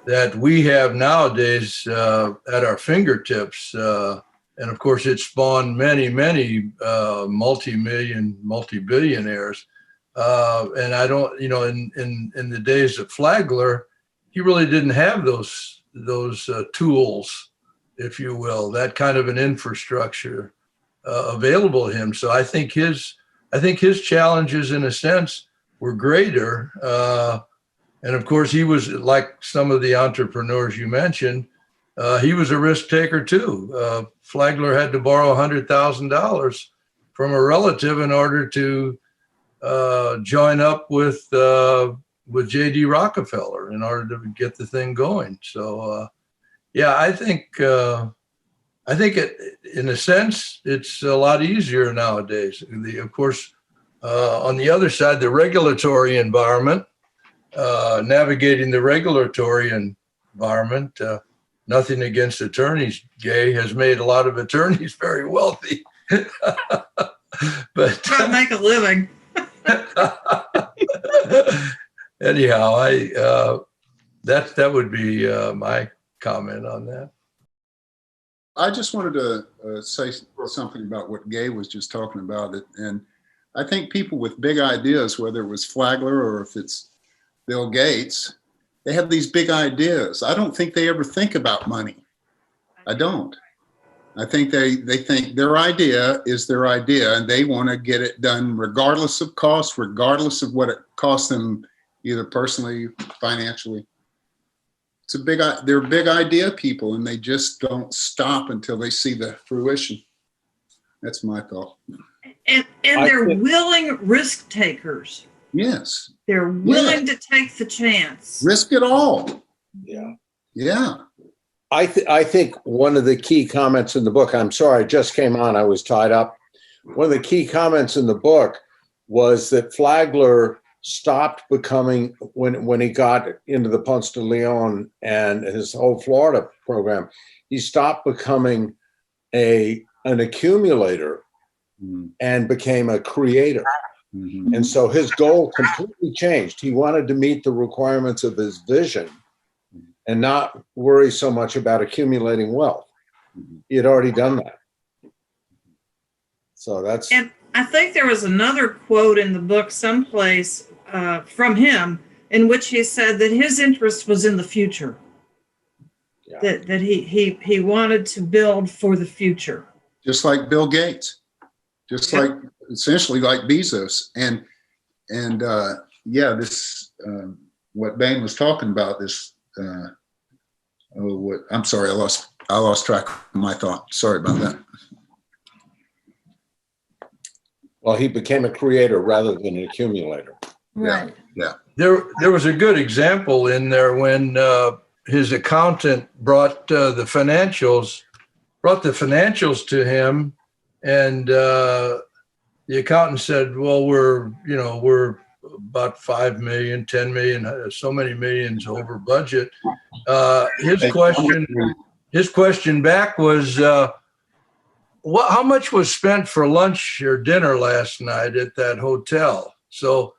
that we have nowadays at our fingertips. And of course, it spawned many multi-billionaires. And I don't, in the days of Flagler, he really didn't have those tools, if you will, that kind of an infrastructure available to him. So I think his challenges, in a sense, were greater. And of course, he was, like some of the entrepreneurs you mentioned, he was a risk taker too. Flagler had to borrow $100,000 from a relative in order to join up with J.D. Rockefeller in order to get the thing going. So, I think it, in a sense, it's a lot easier nowadays. Of course, on the other side, the regulatory environment, navigating the regulatory environment, nothing against attorneys, Gay, has made a lot of attorneys very wealthy. But try to make a living. Anyhow, that would be my comment on that. I just wanted to say something about what Gay was just talking about. And I think people with big ideas, whether it was Flagler or if it's Bill Gates, they have these big ideas. I don't think they ever think about money. I don't. I think they think their idea is their idea, and they want to get it done regardless of cost, regardless of what it costs them, either personally, financially. They're big idea people, and they just don't stop until they see the fruition. That's my thought. And they're willing risk takers. Yes. They're willing to take the chance. Risk it all. Yeah. Yeah. I think one of the key comments in the book, I'm sorry, I just came on, I was tied up. One of the key comments in the book was that Flagler stopped becoming, when he got into the Ponce de Leon and his whole Florida program, he stopped becoming an accumulator and became a creator. Mhm. And so his goal completely changed. He wanted to meet the requirements of his vision and not worry so much about accumulating wealth. He had already done that. So that's. And I think there was another quote in the book someplace from him in which he said that his interest was in the future. Yeah. That he wanted to build for the future. Just like Bill Gates, just like essentially like Bezos, and yeah, this what Bain was talking about. This I'm sorry, I lost track of my thought. Sorry about that. Well, he became a creator rather than an accumulator. Right. Yeah. There was a good example in there when his accountant brought the financials to him, and the accountant said, "Well, we're about 5 million, 10 million, so many millions over budget." His question back was, how much was spent for lunch or dinner last night at that hotel? So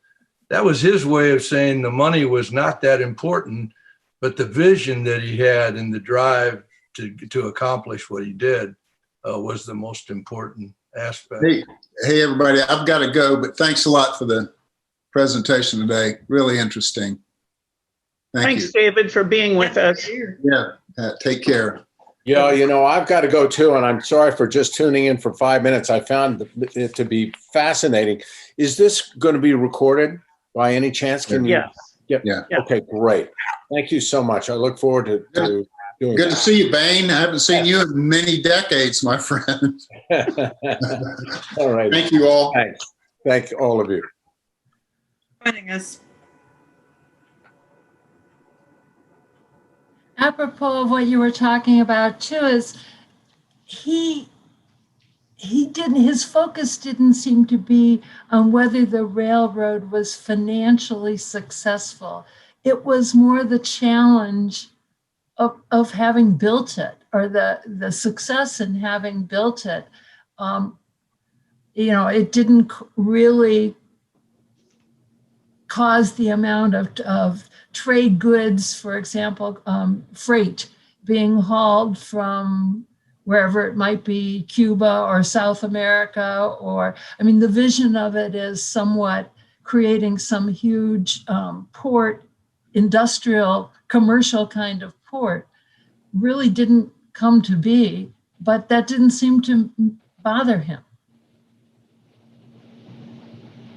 that was his way of saying the money was not that important, but the vision that he had and the drive to accomplish what he did was the most important aspect. Hey, everybody, I've got to go, but thanks a lot for the presentation today. Really interesting. Thanks, David, for being with us. Yeah, take care. Yeah, I've got to go too, and I'm sorry for just tuning in for 5 minutes. I found it to be fascinating. Is this going to be recorded by any chance? Can you? Yeah. Okay, great. Thank you so much. I look forward to doing Good to see you, Bain. I haven't seen you in many decades, my friend. All right. Thank you all. Thanks. Thank all of you. Joining us. Apropos of what you were talking about too, is his focus didn't seem to be on whether the railroad was financially successful. It was more the challenge of having built it, or the success in having built it. It didn't really cause the amount of trade goods, for example, freight being hauled from wherever it might be, Cuba or South America, the vision of it is somewhat creating some huge port, industrial, commercial kind of port. Really didn't come to be, but that didn't seem to bother him.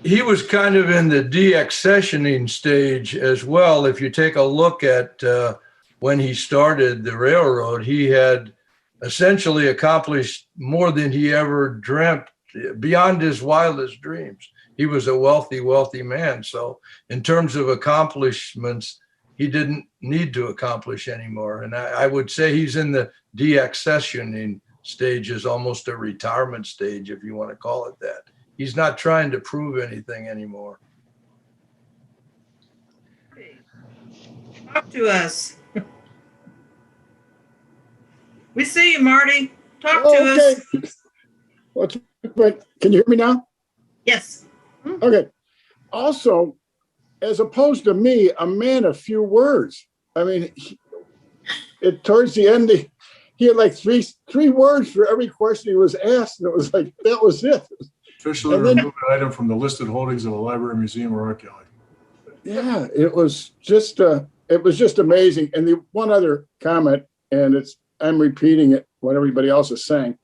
He was kind of in the deaccessioning stage as well. If you take a look at when he started the railroad, he had essentially accomplished more than he ever dreamt, beyond his wildest dreams. He was a wealthy, wealthy man. So in terms of accomplishments, he didn't need to accomplish anymore. And I would say he's in the deaccessioning stage, is almost a retirement stage, if you want to call it that. He's not trying to prove anything anymore. Talk to us. We see you, Marty. Talk to us. Can you hear me now? Yes. Okay. Also, as opposed to me, a man of few words. Towards the end, he had like three words for every question he was asked, and it was like, that was it. Officially remove an item from the listed holdings of a library, museum, or art gallery. Yeah, it was just amazing. And the one other comment, and I'm repeating it, what everybody else is saying.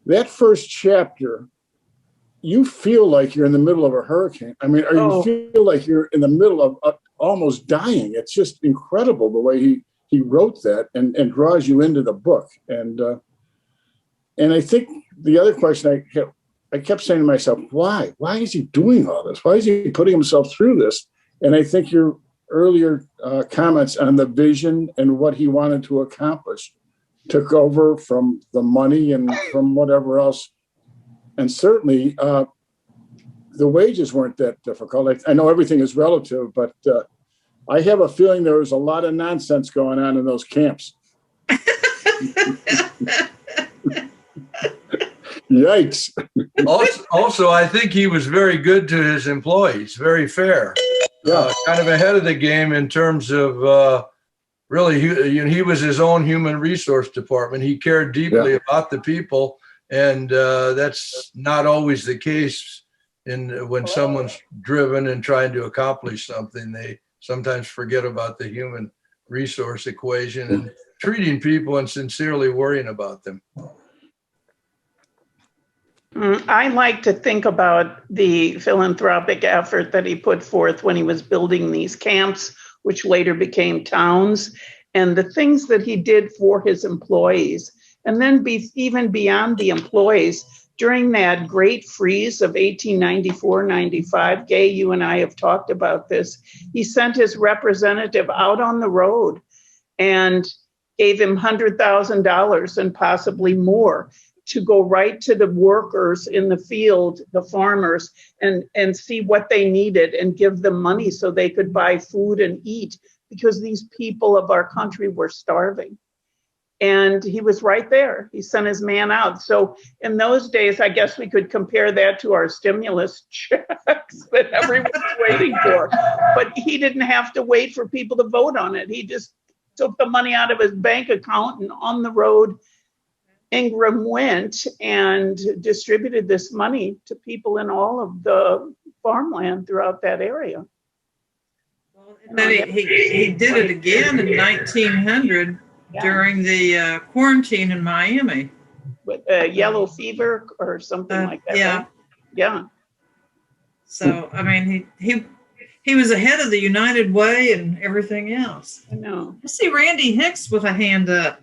That first chapter, you feel like you're in the middle of a hurricane. You feel like you're in the middle of almost dying. It's just incredible the way he wrote that and draws you into the book. And I think the other question I kept saying to myself, why? Why is he doing all this? Why is he putting himself through this? And I think your earlier comments on the vision and what he wanted to accomplish took over from the money and from whatever else. And certainly the wages weren't that difficult. I know everything is relative, but I have a feeling there was a lot of nonsense going on in those camps. Yikes. Also, I think he was very good to his employees, very fair. Yeah. Kind of ahead of the game in terms of really, he was his own human resource department. He cared deeply about the people, and that's not always the case when someone's driven and trying to accomplish something. They sometimes forget about the human resource equation and treating people and sincerely worrying about them. I like to think about the philanthropic effort that he put forth when he was building these camps, which later became towns, and the things that he did for his employees. And then even beyond the employees, during that great freeze of 1894-95, Gay, you and I have talked about this, he sent his representative out on the road and gave him $100,000 and possibly more to go right to the workers in the field, the farmers, and see what they needed and give them money so they could buy food and eat, because these people of our country were starving. And he was right there. He sent his man out. So in those days, I guess we could compare that to our stimulus checks that everyone's waiting for. But he didn't have to wait for people to vote on it. He just took the money out of his bank account, and on the road, Ingram went and distributed this money to people in all of the farmland throughout that area. Well, and then he did it again in 1900 during the quarantine in Miami. With yellow fever or something like that. Yeah. Right? Yeah. So, I mean, he was ahead of the United Way and everything else. I know. I see Randy Hicks with a hand up.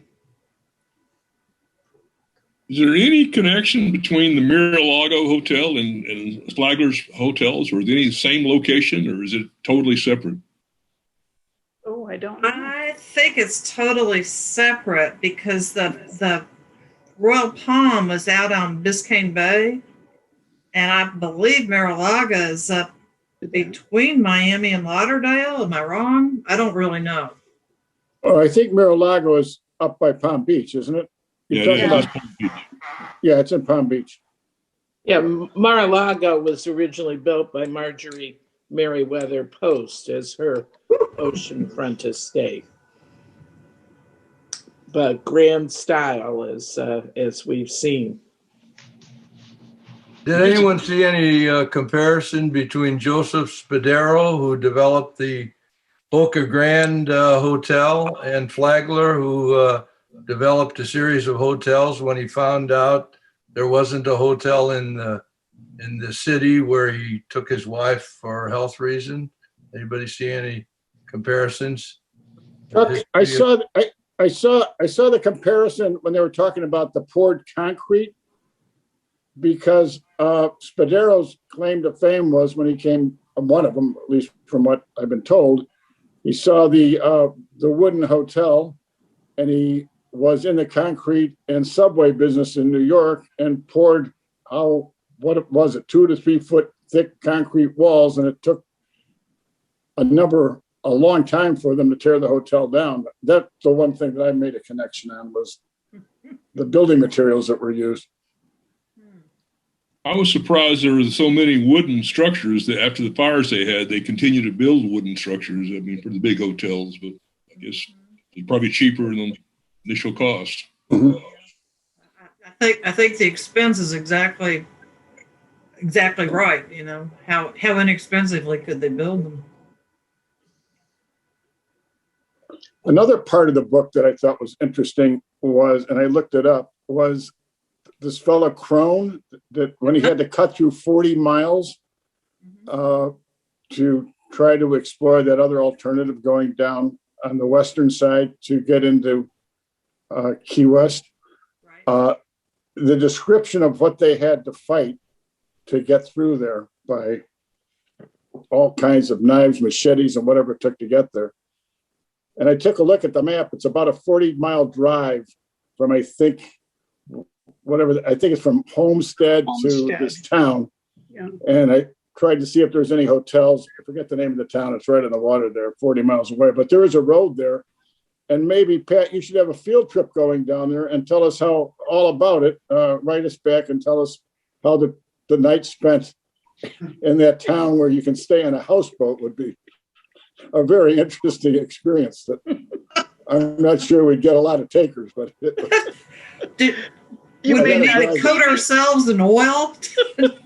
Is there any connection between the Mariologo Hotel and Flagler's hotels, or is it any same location, or is it totally separate? Oh, I don't know. I think it's totally separate because the Royal Palm was out on Biscayne Bay, and I believe Mariologo is up between Miami and Lauderdale. Am I wrong? I don't really know. Oh, I think Mariologo is up by Palm Beach, isn't it? Yeah, it is Palm Beach. Yeah, it's in Palm Beach. Yeah, Mar-a-Lago was originally built by Marjorie Meriwether Post as her oceanfront estate. But grand style, as we've seen. Did anyone see any comparison between Joseph Spadero, who developed the Boca Grande Hotel, and Flagler, who developed a series of hotels when he found out there wasn't a hotel in the city where he took his wife for health reason? Anybody see any comparisons? I saw the comparison when they were talking about the poured concrete, because Spadero's claim to fame was when he came, one of them, at least from what I've been told, he saw the wooden hotel, and he was in the concrete and subway business in New York and poured 2 to 3 foot thick concrete walls, and it took a long time for them to tear the hotel down. That's the one thing that I made a connection on, was the building materials that were used. I was surprised there were so many wooden structures that after the fires they had, they continued to build wooden structures. I mean, for the big hotels, but I guess it's probably cheaper than the initial cost. Mm-hmm. I think the expense is exactly right. You know, how inexpensively could they build them? Another part of the book that I thought was interesting was, and I looked it up, was this fellow Crone, that when he had to cut through 40 miles to try to explore that other alternative going down on the western side to get into Key West. The description of what they had to fight to get through there, by all kinds of knives, machetes, and whatever it took to get there. And I took a look at the map. It's about a 40-mile drive from, I think it's from Homestead to this town. Yeah. And I tried to see if there's any hotels. I forget the name of the town. It's right on the water there, 40 miles away. But there is a road there. And maybe, Pat, you should have a field trip going down there and tell us all about it. Write us back and tell us how the night spent in that town where you can stay on a houseboat would be a very interesting experience that I'm not sure we'd get a lot of takers, but would we need to coat ourselves in oil?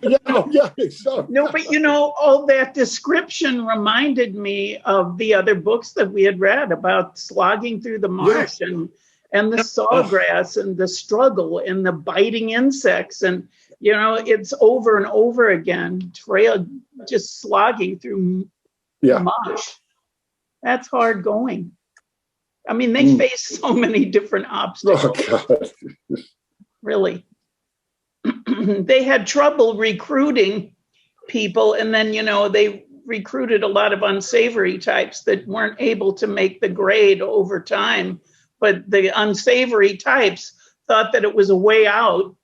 yeah, so. No, but all that description reminded me of the other books that we had read about slogging through the marsh and the sawgrass and the struggle and the biting insects. And, it's over and over again, just slogging through the marsh. That's hard going. I mean, they face so many different obstacles. Oh, God. Really. They had trouble recruiting people, and then, they recruited a lot of unsavory types that weren't able to make the grade over time. But the unsavory types thought that it was a way out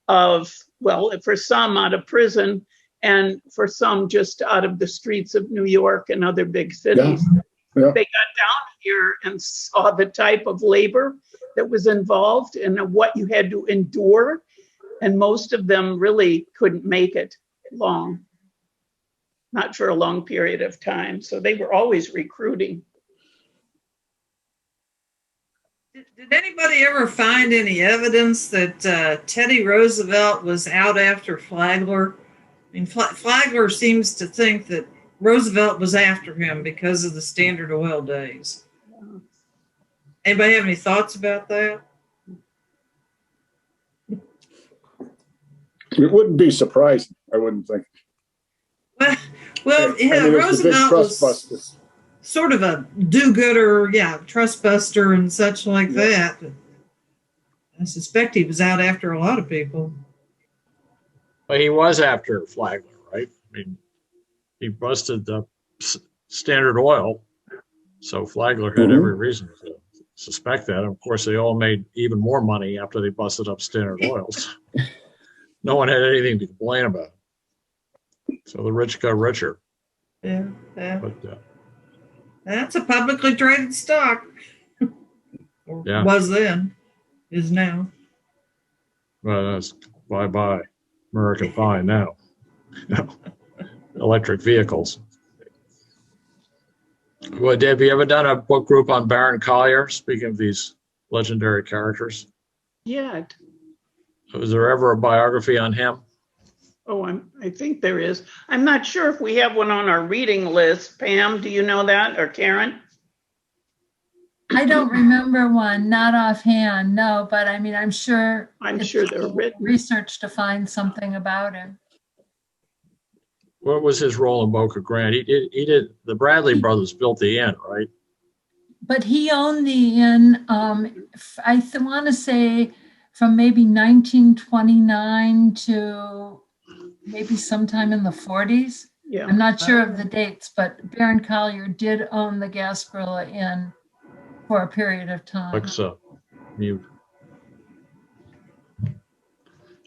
of, for some out of prison, and for some just out of the streets of New York and other big cities. Yeah. They got down here and saw the type of labor that was involved and what you had to endure. And most of them really couldn't make it long, not for a long period of time. So they were always recruiting. Did anybody ever find any evidence that Teddy Roosevelt was out after Flagler? I mean, Flagler seems to think that Roosevelt was after him because of the Standard Oil days. Anybody have any thoughts about that? It wouldn't be surprising, I wouldn't think. Roosevelt was sort of a do-gooder, trust buster and such like that. I suspect he was out after a lot of people. But he was after Flagler, right? I mean, he busted the Standard Oil, so Flagler had every reason to suspect that. Of course, they all made even more money after they busted up Standard Oils. No one had anything to complain about. So the rich got richer. Yeah. But, that's a publicly traded stock. Was then, is now. Well, that's bye-bye American Pie now. Electric vehicles. Well, Dave, have you ever done a book group on Baron Collier? Speaking of these legendary characters. Yeah. Was there ever a biography on him? Oh, I think there is. I'm not sure if we have one on our reading list. Pam, do you know that, or Karen? I don't remember one, not offhand, no. But I mean, I'm sure they're written. Research to find something about him. What was his role in Boca Grande? He did. The Bradley brothers built the inn, right? But he owned the inn. I want to say from maybe 1929 to maybe sometime in the 40s. Yeah, I'm not sure of the dates, but Baron Collier did own the Gasparilla Inn for a period of time. Looks mute.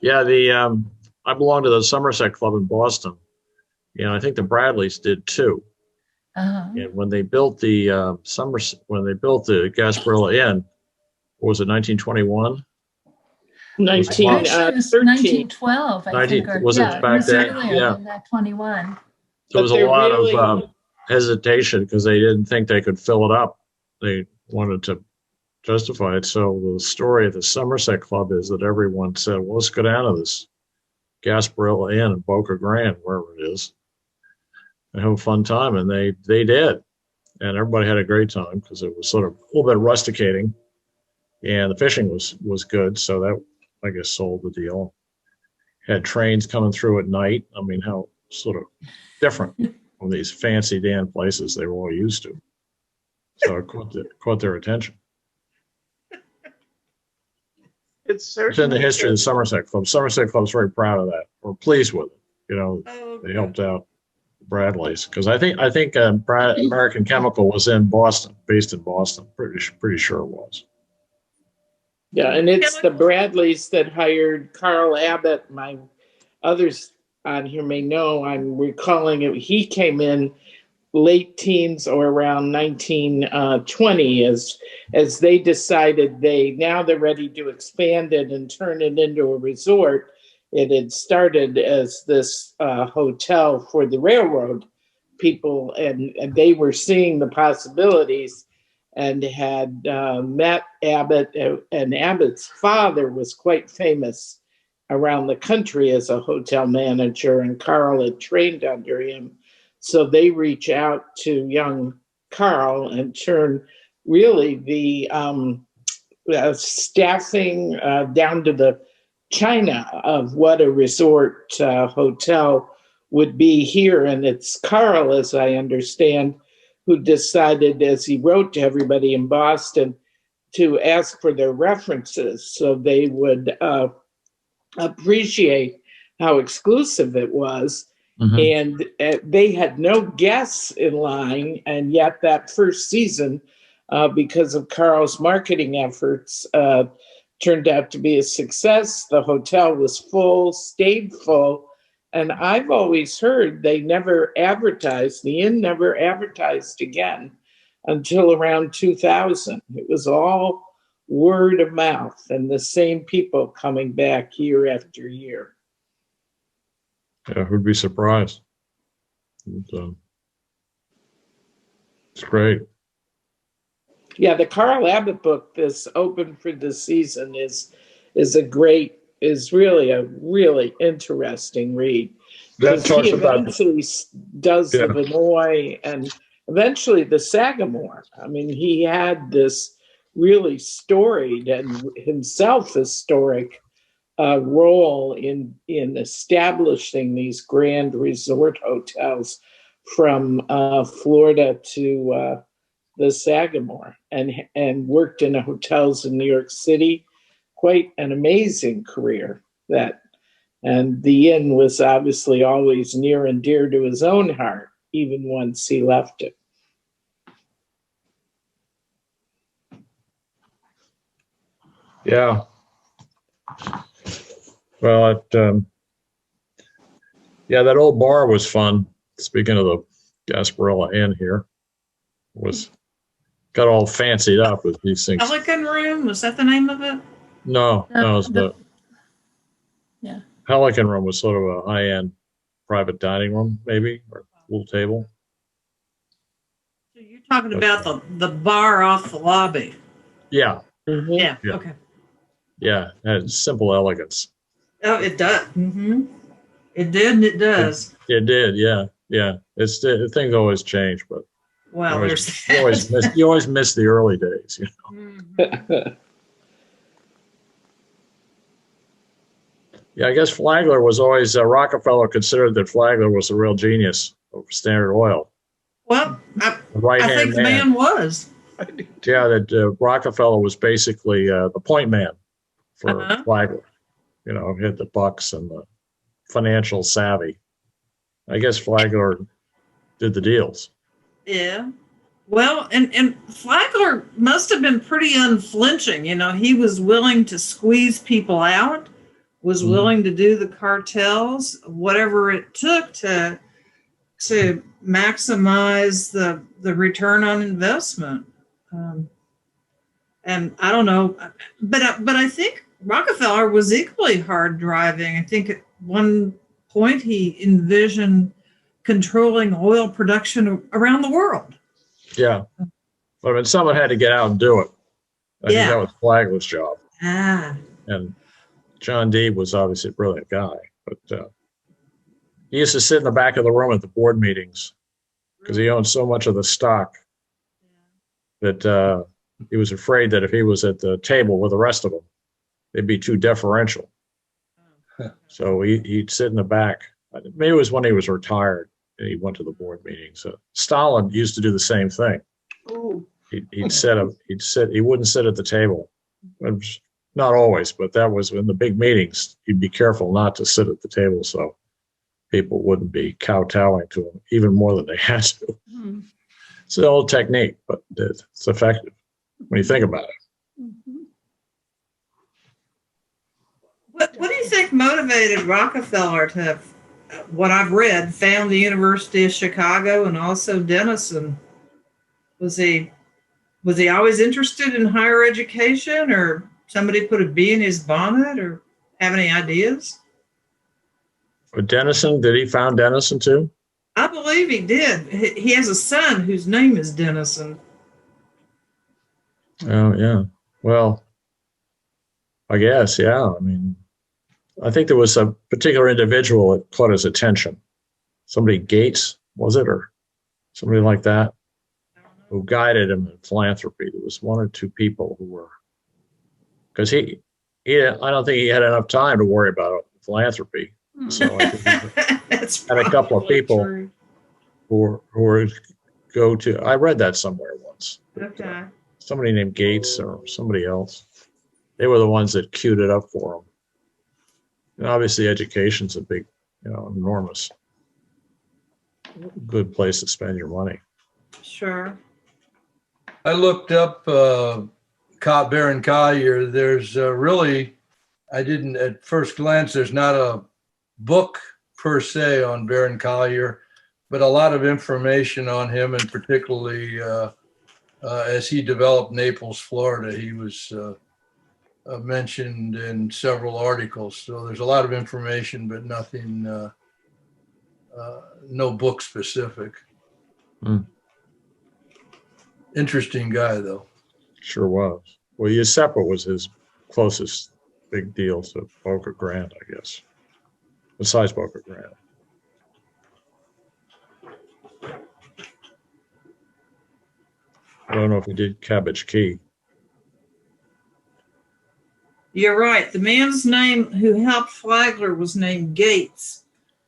Yeah, I belong to the Somerset Club in Boston. I think the Bradleys did too. And when they built the Gasparilla Inn, what was it, 1921? 1912, I think. Was it back then? Earlier than that, 21. There was a lot of hesitation because they didn't think they could fill it up. They wanted to justify it. So the story of the Somerset Club is that everyone said, well, let's go down to this Gasparilla Inn in Boca Grande, wherever it is, and have a fun time. And they did. And everybody had a great time because it was sort of a little bit rusticating. And the fishing was good. So that, I guess, sold the deal. Had trains coming through at night. I mean, how sort of different from these fancy Dan places they were all used to. So it caught their attention. It's in the history of the Somerset Club. Somerset Club's very proud of that. We're pleased with it. They helped out Bradley's because I think American Chemical was in Boston, based in Boston. Pretty sure it was. Yeah, and it's the Bradleys that hired Carl Abbott. Others on here may know, I'm recalling it. He came in late teens or around 1920 as they decided they're ready to expand it and turn it into a resort. It had started as this hotel for the railroad people, and they were seeing the possibilities and had met Abbott, and Abbott's father was quite famous around the country as a hotel manager, and Carl had trained under him. So they reach out to young Carl and turn really the staffing down to the China of what a resort hotel would be here. And it's Carl, as I understand, who decided, as he wrote to everybody in Boston, to ask for their references so they would appreciate how exclusive it was. Mm-hmm. And they had no guests in line. And yet that first season, because of Carl's marketing efforts, turned out to be a success. The hotel was full, stayed full. And I've always heard they never advertised, the inn never advertised again until around 2000. It was all word of mouth and the same people coming back year after year. Yeah, who'd be surprised? It's great. Yeah, the Carl Abbott book, this Open for the Season, is really a really interesting read. That talks he about eventually does the Vinoy and eventually the Sagamore. I mean, he had this really storied and himself historic role in establishing these grand resort hotels from Florida to the Sagamore, and worked in hotels in New York City. Quite an amazing career and the inn was obviously always near and dear to his own heart, even once he left it. Yeah. Well, that old bar was fun. Speaking of the Gasparilla Inn here, got all fancied up with these things. Pelican Room, was that the name of it? No, it was yeah. Pelican Room was sort of a high-end private dining room, maybe, or pool table. So you're talking about the bar off the lobby. Yeah. Mm-hmm. Yeah. Okay. Yeah, it had simple elegance. Oh, it does. Mm-hmm. It did, and it does. It did. Yeah. Things always change, but well, you always miss the early days, you know. Mm-hmm. Yeah, I guess Flagler was always Rockefeller considered that Flagler was a real genius of Standard Oil. Well, I think the man was. Yeah, that Rockefeller was basically the point man for Flagler. You know, hit the bucks and the financial savvy. I guess Flagler did the deals. Yeah. Well, and Flagler must have been pretty unflinching. You know, he was willing to squeeze people out, was willing to do the cartels, whatever it took to maximize the return on investment. And I don't know, but I think Rockefeller was equally hard driving. I think at one point he envisioned controlling oil production around the world. Yeah. But I mean, someone had to get out and do it. I think that was Flagler's job. And John D. was obviously a brilliant guy, but he used to sit in the back of the room at the board meetings because he owned so much of the stock that he was afraid that if he was at the table with the rest of them, they'd be too deferential. So he'd sit in the back. Maybe it was when he was retired and he went to the board meetings. So Stalin used to do the same thing. He wouldn't sit at the table. Not always, but that was in the big meetings. He'd be careful not to sit at the table so people wouldn't be kowtowing to him even more than they had to. It's an old technique, but it's effective when you think about it. What do you think motivated Rockefeller what I've read, found the University of Chicago and also Denison. Was he always interested in higher education, or somebody put a bee in his bonnet, or have any ideas? But Denison, did he found Denison too? I believe he did. He has a son whose name is Denison. Oh, yeah. Well, I guess, yeah. I mean, I think there was a particular individual that caught his attention. Somebody, Gates, was it, or somebody like that, who guided him in philanthropy. There was one or two people who were, because I don't think he had enough time to worry about philanthropy. So I think he had a couple of people true. who were go to. I read that somewhere once. Okay. Somebody named Gates or somebody else. They were the ones that queued it up for him. And obviously, education's a big, enormous, good place to spend your money. Sure. I looked up Baron Collier. There's really, I didn't at first glance, there's not a book per se on Baron Collier, but a lot of information on him, and particularly as he developed Naples, Florida. He was mentioned in several articles. So there's a lot of information, but nothing, no book specific. Interesting guy, though. Sure was. Well, Giuseppe was his closest big deal to Boca Grande, I guess, besides Boca Grande. I don't know if he did Cabbage Key. You're right. The man's name who helped Flagler was named Gates.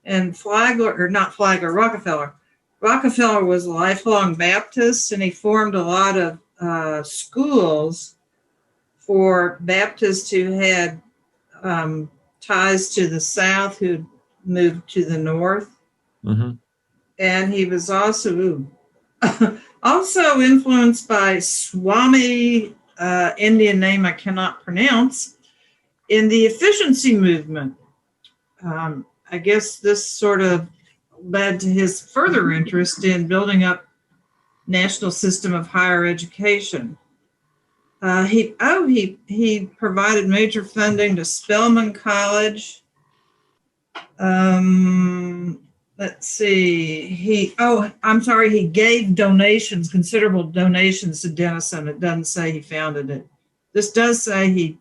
And Rockefeller. Rockefeller was a lifelong Baptist, and he formed a lot of schools for Baptists who had ties to the South, who moved to the North. Mm-hmm. And he was also influenced by Swami, Indian name I cannot pronounce, in the efficiency movement. I guess this sort of led to his further interest in building up national system of higher education. He provided major funding to Spelman College. Let's see. He gave donations, considerable donations to Denison. It doesn't say he founded it. This does say he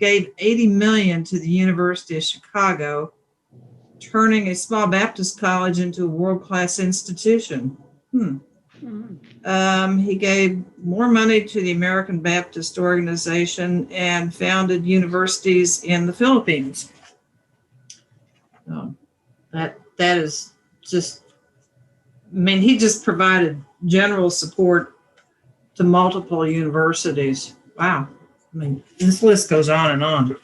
gave $80 million to the University of Chicago, turning a small Baptist college into a world-class institution. He gave more money to the American Baptist Organization and founded universities in the Philippines. That is just, he just provided general support to multiple universities. Wow. This list goes on and on.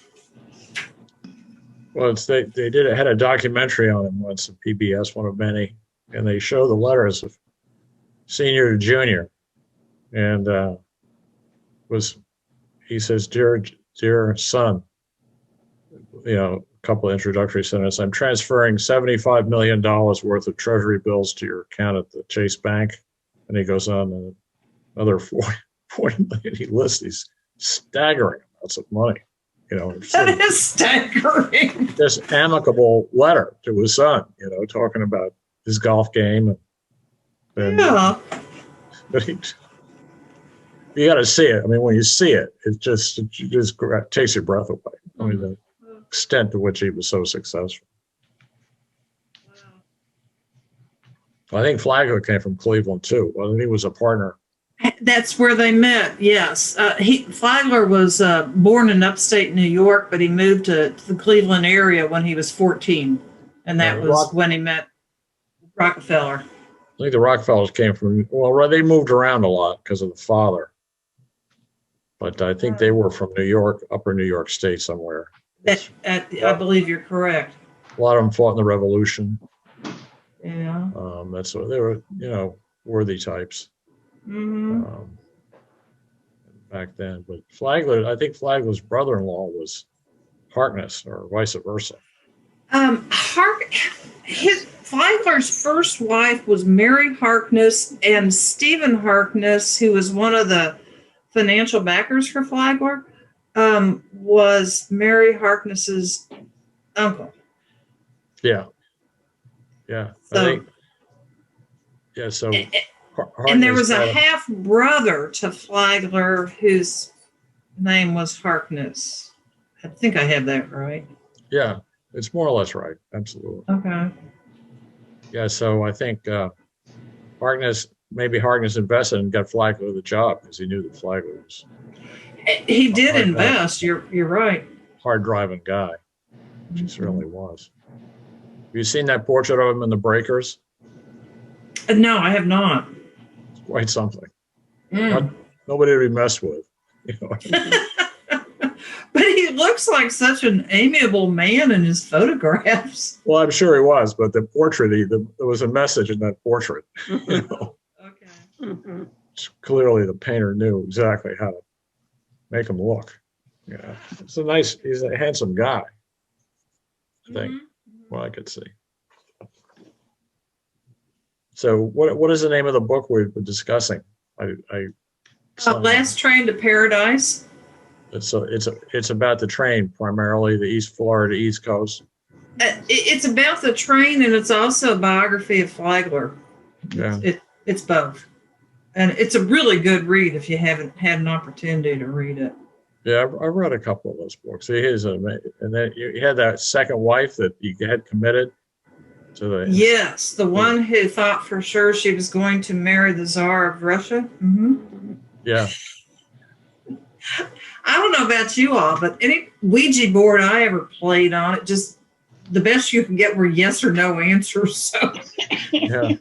Well, they had a documentary on him once, a PBS, one of many, and they show the letters of senior to junior, and he says, dear son, a couple of introductory sentences. I'm transferring $75 million worth of treasury bills to your account at the Chase Bank, and he goes on another 40 million. He lists these staggering amounts of money. That is staggering. This amicable letter to his son, talking about his golf game. But you got to see it. When you see it, it just takes your breath away. The extent to which he was so successful. Wow. I think Flagler came from Cleveland too. He was a partner. That's where they met, yes. Flagler was born in upstate New York, but he moved to the Cleveland area when he was 14. And that was when he met Rockefeller. I think the Rockefellers came from, they moved around a lot because of the father. But I think they were from New York, upper New York State somewhere. I believe you're correct. A lot of them fought in the Revolution. Yeah. That's what they were, worthy types. Mm-hmm. Back then. But Flagler, I think Flagler's brother-in-law was Harkness, or vice versa. Flagler's first wife was Mary Harkness, and Stephen Harkness, who was one of the financial backers for Flagler, was Mary Harkness's uncle. Yeah. Yeah. So, so. And there was a half brother to Flagler whose name was Harkness. I think I have that right. Yeah, it's more or less right. Absolutely. Okay. Yeah, so I think Harkness invested and got Flagler the job because he knew that Flagler was. He did invest. You're right. Hard driving guy. He certainly was. Have you seen that portrait of him in The Breakers? No, I have not. It's quite something. Nobody to be messed with. You know? But he looks like such an amiable man in his photographs. Well, I'm sure he was, but the portrait, there was a message in that portrait. You know? Okay. Clearly, the painter knew exactly how to make him look. Yeah, he's a handsome guy, I think. Well, I could see. So, what is the name of the book we've been discussing? Last Train to Paradise. It's about the train, primarily the East Florida East Coast. It's about the train, and it's also a biography of Flagler. Yeah, it's both, and it's a really good read if you haven't had an opportunity to read it. Yeah, I read a couple of those books. And then you had that second wife that you had committed to the. Yes, the one who thought for sure she was going to marry the Tsar of Russia. Mm-hmm. Yeah. I don't know about you all, but any Ouija board I ever played on, it just the best you can get were yes or no answers. So yeah.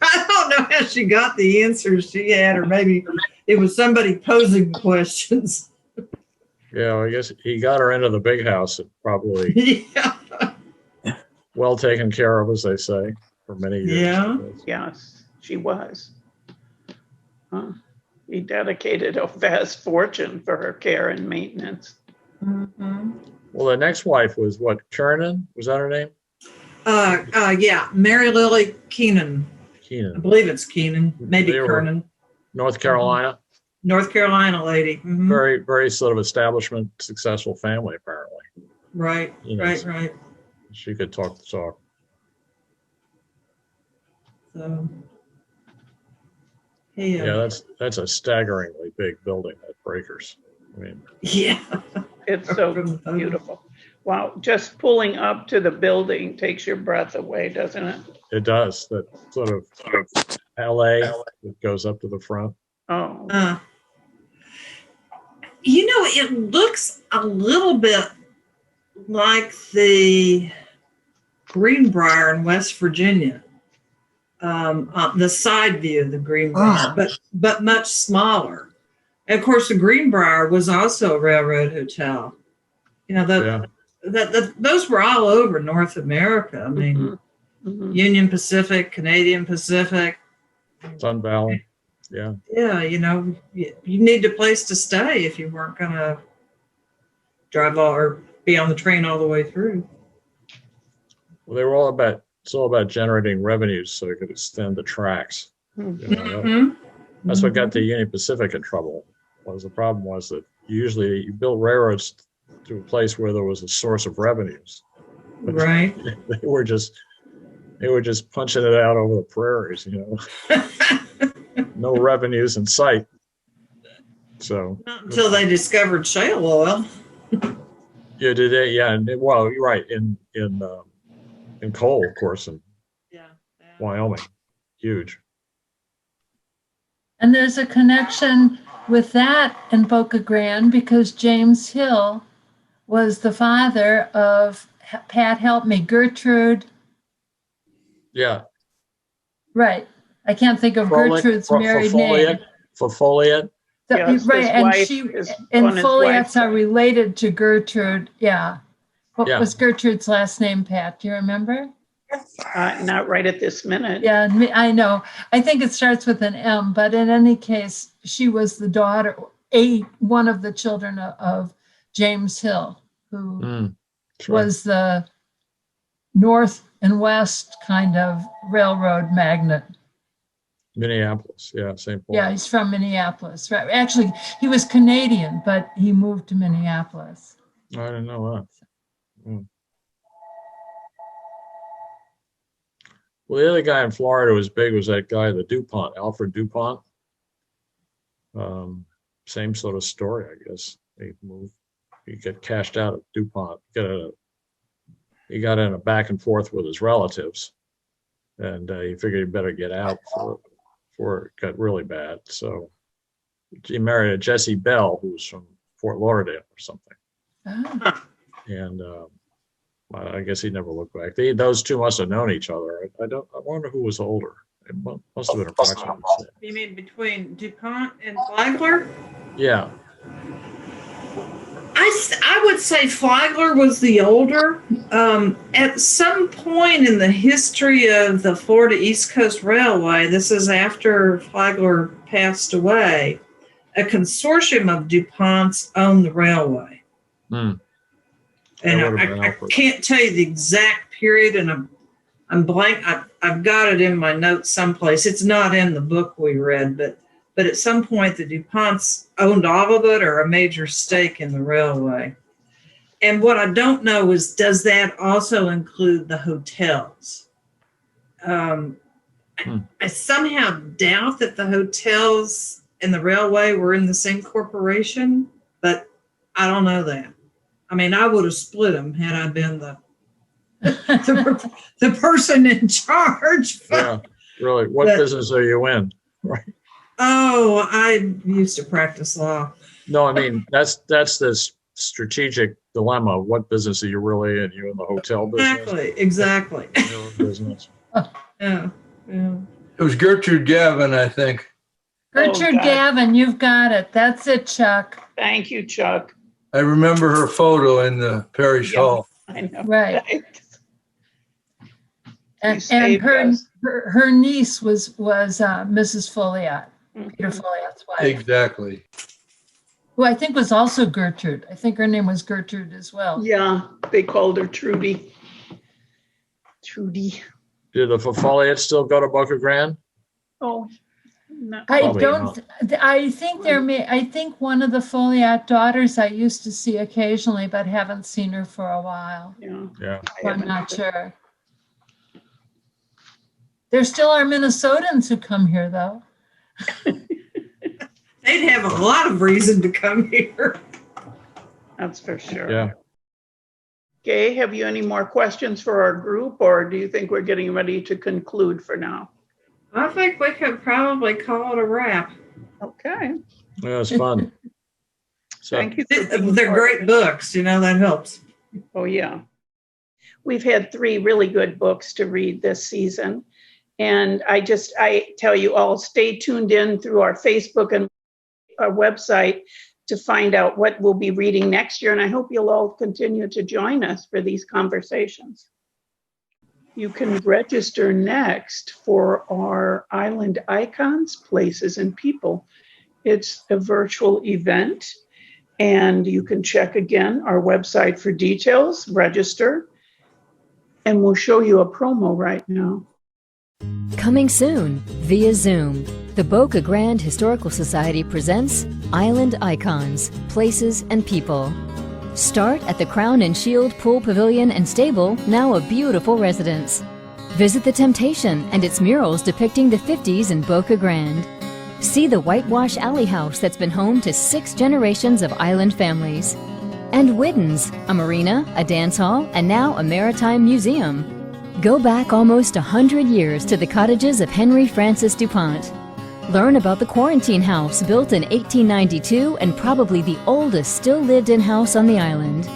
I don't know how she got the answers she had, or maybe it was somebody posing questions. Yeah, I guess he got her into the big house and probably well taken care of, as they say, for many years. Yeah. Yes, she was. He dedicated a vast fortune for her care and maintenance. Mm-hmm. Well, the next wife was what? Kernan? Was that her name? Yeah, Mary Lily Keenan. I believe it's Keenan, maybe Kernan. North Carolina. North Carolina lady. Mm-hmm. Very, very sort of establishment, successful family, apparently. Right, right. She could talk the talk. So, yeah, that's a staggeringly big building, that Breakers. I mean, yeah, it's so beautiful. Wow, just pulling up to the building takes your breath away, doesn't it? It does. That sort of LA that goes up to the front. Oh. It looks a little bit like the Greenbrier in West Virginia. The side view of the Greenbrier, but much smaller. And of course, the Greenbrier was also a railroad hotel. Those were all over North America. I mean, Union Pacific, Canadian Pacific, Sun Valley. Yeah. Yeah, you need a place to stay if you weren't going to drive or be on the train all the way through. Well, they were it's all about generating revenues so they could extend the tracks. That's what got the Union Pacific in trouble. The problem was that usually you built railroads to a place where there was a source of revenues. Right. They were just punching it out over the prairies, No revenues in sight. So not until they discovered shale oil. Yeah, did they? Yeah, well, you're right. In coal, of course, in Wyoming, huge. And there's a connection with that in Boca Grande because James Hill was the father of Pat, help me, Gertrude. Yeah. Right. I can't think of Gertrude's married name. Foliet. Yes, right, and Foliets are related to Gertrude. Yeah. What was Gertrude's last name, Pat? Do you remember? Not right at this minute. Yeah, I know. I think it starts with an M, but in any case, she was the daughter, one of the children of James Hill, who was the north and west kind of railroad magnate. Minneapolis, yeah, St. Paul. Yeah, he's from Minneapolis. Right. Actually, he was Canadian, but he moved to Minneapolis. I didn't know that. Hmm. Well, the other guy in Florida who was big was that guy, the DuPont, Alfred DuPont. Same sort of story, I guess. He moved, he got cashed out at DuPont. He got in a back and forth with his relatives, and he figured he better get out before it got really bad. So he married a Jessie Bell, who was from Fort Lauderdale or something. Oh. And I guess he never looked back. Those two must have known each other. I wonder who was older. It must have been approximately. You mean between DuPont and Flagler? Yeah. I would say Flagler was the older. At some point in the history of the Florida East Coast Railway, this is after Flagler passed away, a consortium of DuPonts owned the railway. Hmm. And I can't tell you the exact period, and I'm blank. I've got it in my notes someplace. It's not in the book we read, but at some point the DuPonts owned all of it or a major stake in the railway. And what I don't know is, does that also include the hotels? I somehow doubt that the hotels and the railway were in the same corporation, but I don't know that. I mean, I would have split them had I been the person in charge. Yeah, really. What business are you in? Right. Oh, I used to practice law. No, I mean, that's the strategic dilemma. What business are you really in? You in the hotel business? Exactly. Business. Yeah. It was Gertrude Gavin, I think. Gertrude Gavin, you've got it. That's it, Chuck. Thank you, Chuck. I remember her photo in the parish hall. I know. Right. And her niece was Mrs. Folliot, Peter Folliot's wife. Exactly. Who I think was also Gertrude. I think her name was Gertrude as well. Yeah, they called her Trudy. Trudy. Did the Folliot still go to Boca Grande? Oh, no. I think one of the Folliot daughters I used to see occasionally, but haven't seen her for a while. Yeah. I'm not sure. There still are Minnesotans who come here, though. They'd have a lot of reason to come here. That's for sure. Yeah. Gay, have you any more questions for our group, or do you think we're getting ready to conclude for now? I think we could probably call it a wrap. Okay. Yeah, it's fun. So, thank you. They're great books, that helps. Oh, yeah. We've had 3 really good books to read this season. And I tell you all, stay tuned in through our Facebook and our website to find out what we'll be reading next year. And I hope you'll all continue to join us for these conversations. You can register next for our Island Icons, Places, and People. It's a virtual event, and you can check again our website for details, register, and we'll show you a promo right now. Coming soon via Zoom, the Boca Grande Historical Society presents Island Icons, Places, and People. Start at the Crown and Shield Pool Pavilion and Stable, now a beautiful residence. Visit the Temptation and its murals depicting the 50s in Boca Grande. See the Whitewash Alley House that's been home to 6 generations of island families. And Whiddens, a marina, a dance hall, and now a maritime museum. Go back almost 100 years to the cottages of Henry Francis DuPont. Learn about the Quarantine House, built in 1892 and probably the oldest still lived-in house on the island.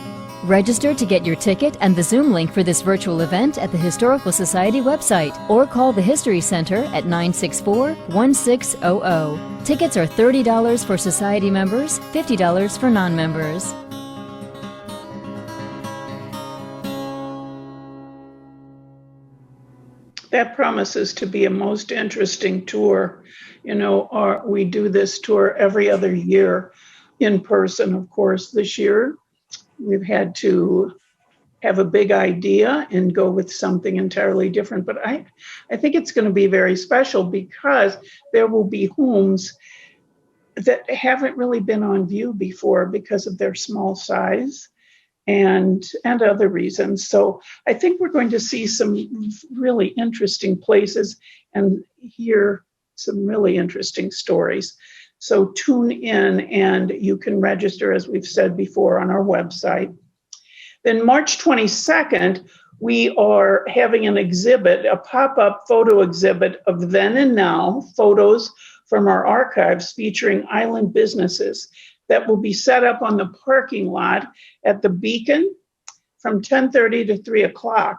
Register to get your ticket and the Zoom link for this virtual event at the Historical Society website or call the History Center at 964-1600. Tickets are $30 for Society members, $50 for non-members. That promises to be a most interesting tour. We do this tour every other year in person, of course. This year, we've had to have a big idea and go with something entirely different. But I think it's going to be very special because there will be homes that haven't really been on view before because of their small size and other reasons. So I think we're going to see some really interesting places and hear some really interesting stories. So tune in, and you can register, as we've said before, on our website. Then March 22nd, we are having an exhibit, a pop-up photo exhibit of then and now photos from our archives featuring island businesses that will be set up on the parking lot at the Beacon from 10:30 to 3 o'clock.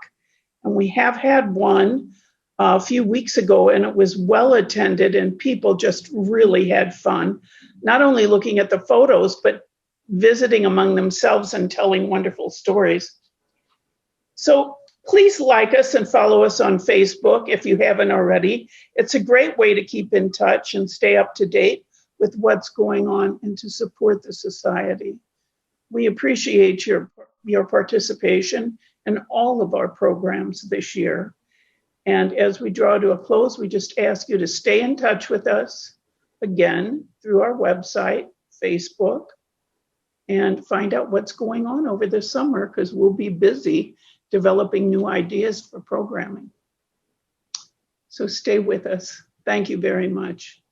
And we have had one a few weeks ago, and it was well attended, and people just really had fun, not only looking at the photos, but visiting among themselves and telling wonderful stories. So please like us and follow us on Facebook if you haven't already. It's a great way to keep in touch and stay up to date with what's going on and to support the society. We appreciate your participation in all of our programs this year. And as we draw to a close, we just ask you to stay in touch with us, again, through our website, Facebook, and find out what's going on over the summer, because we'll be busy developing new ideas for programming. So stay with us. Thank you very much.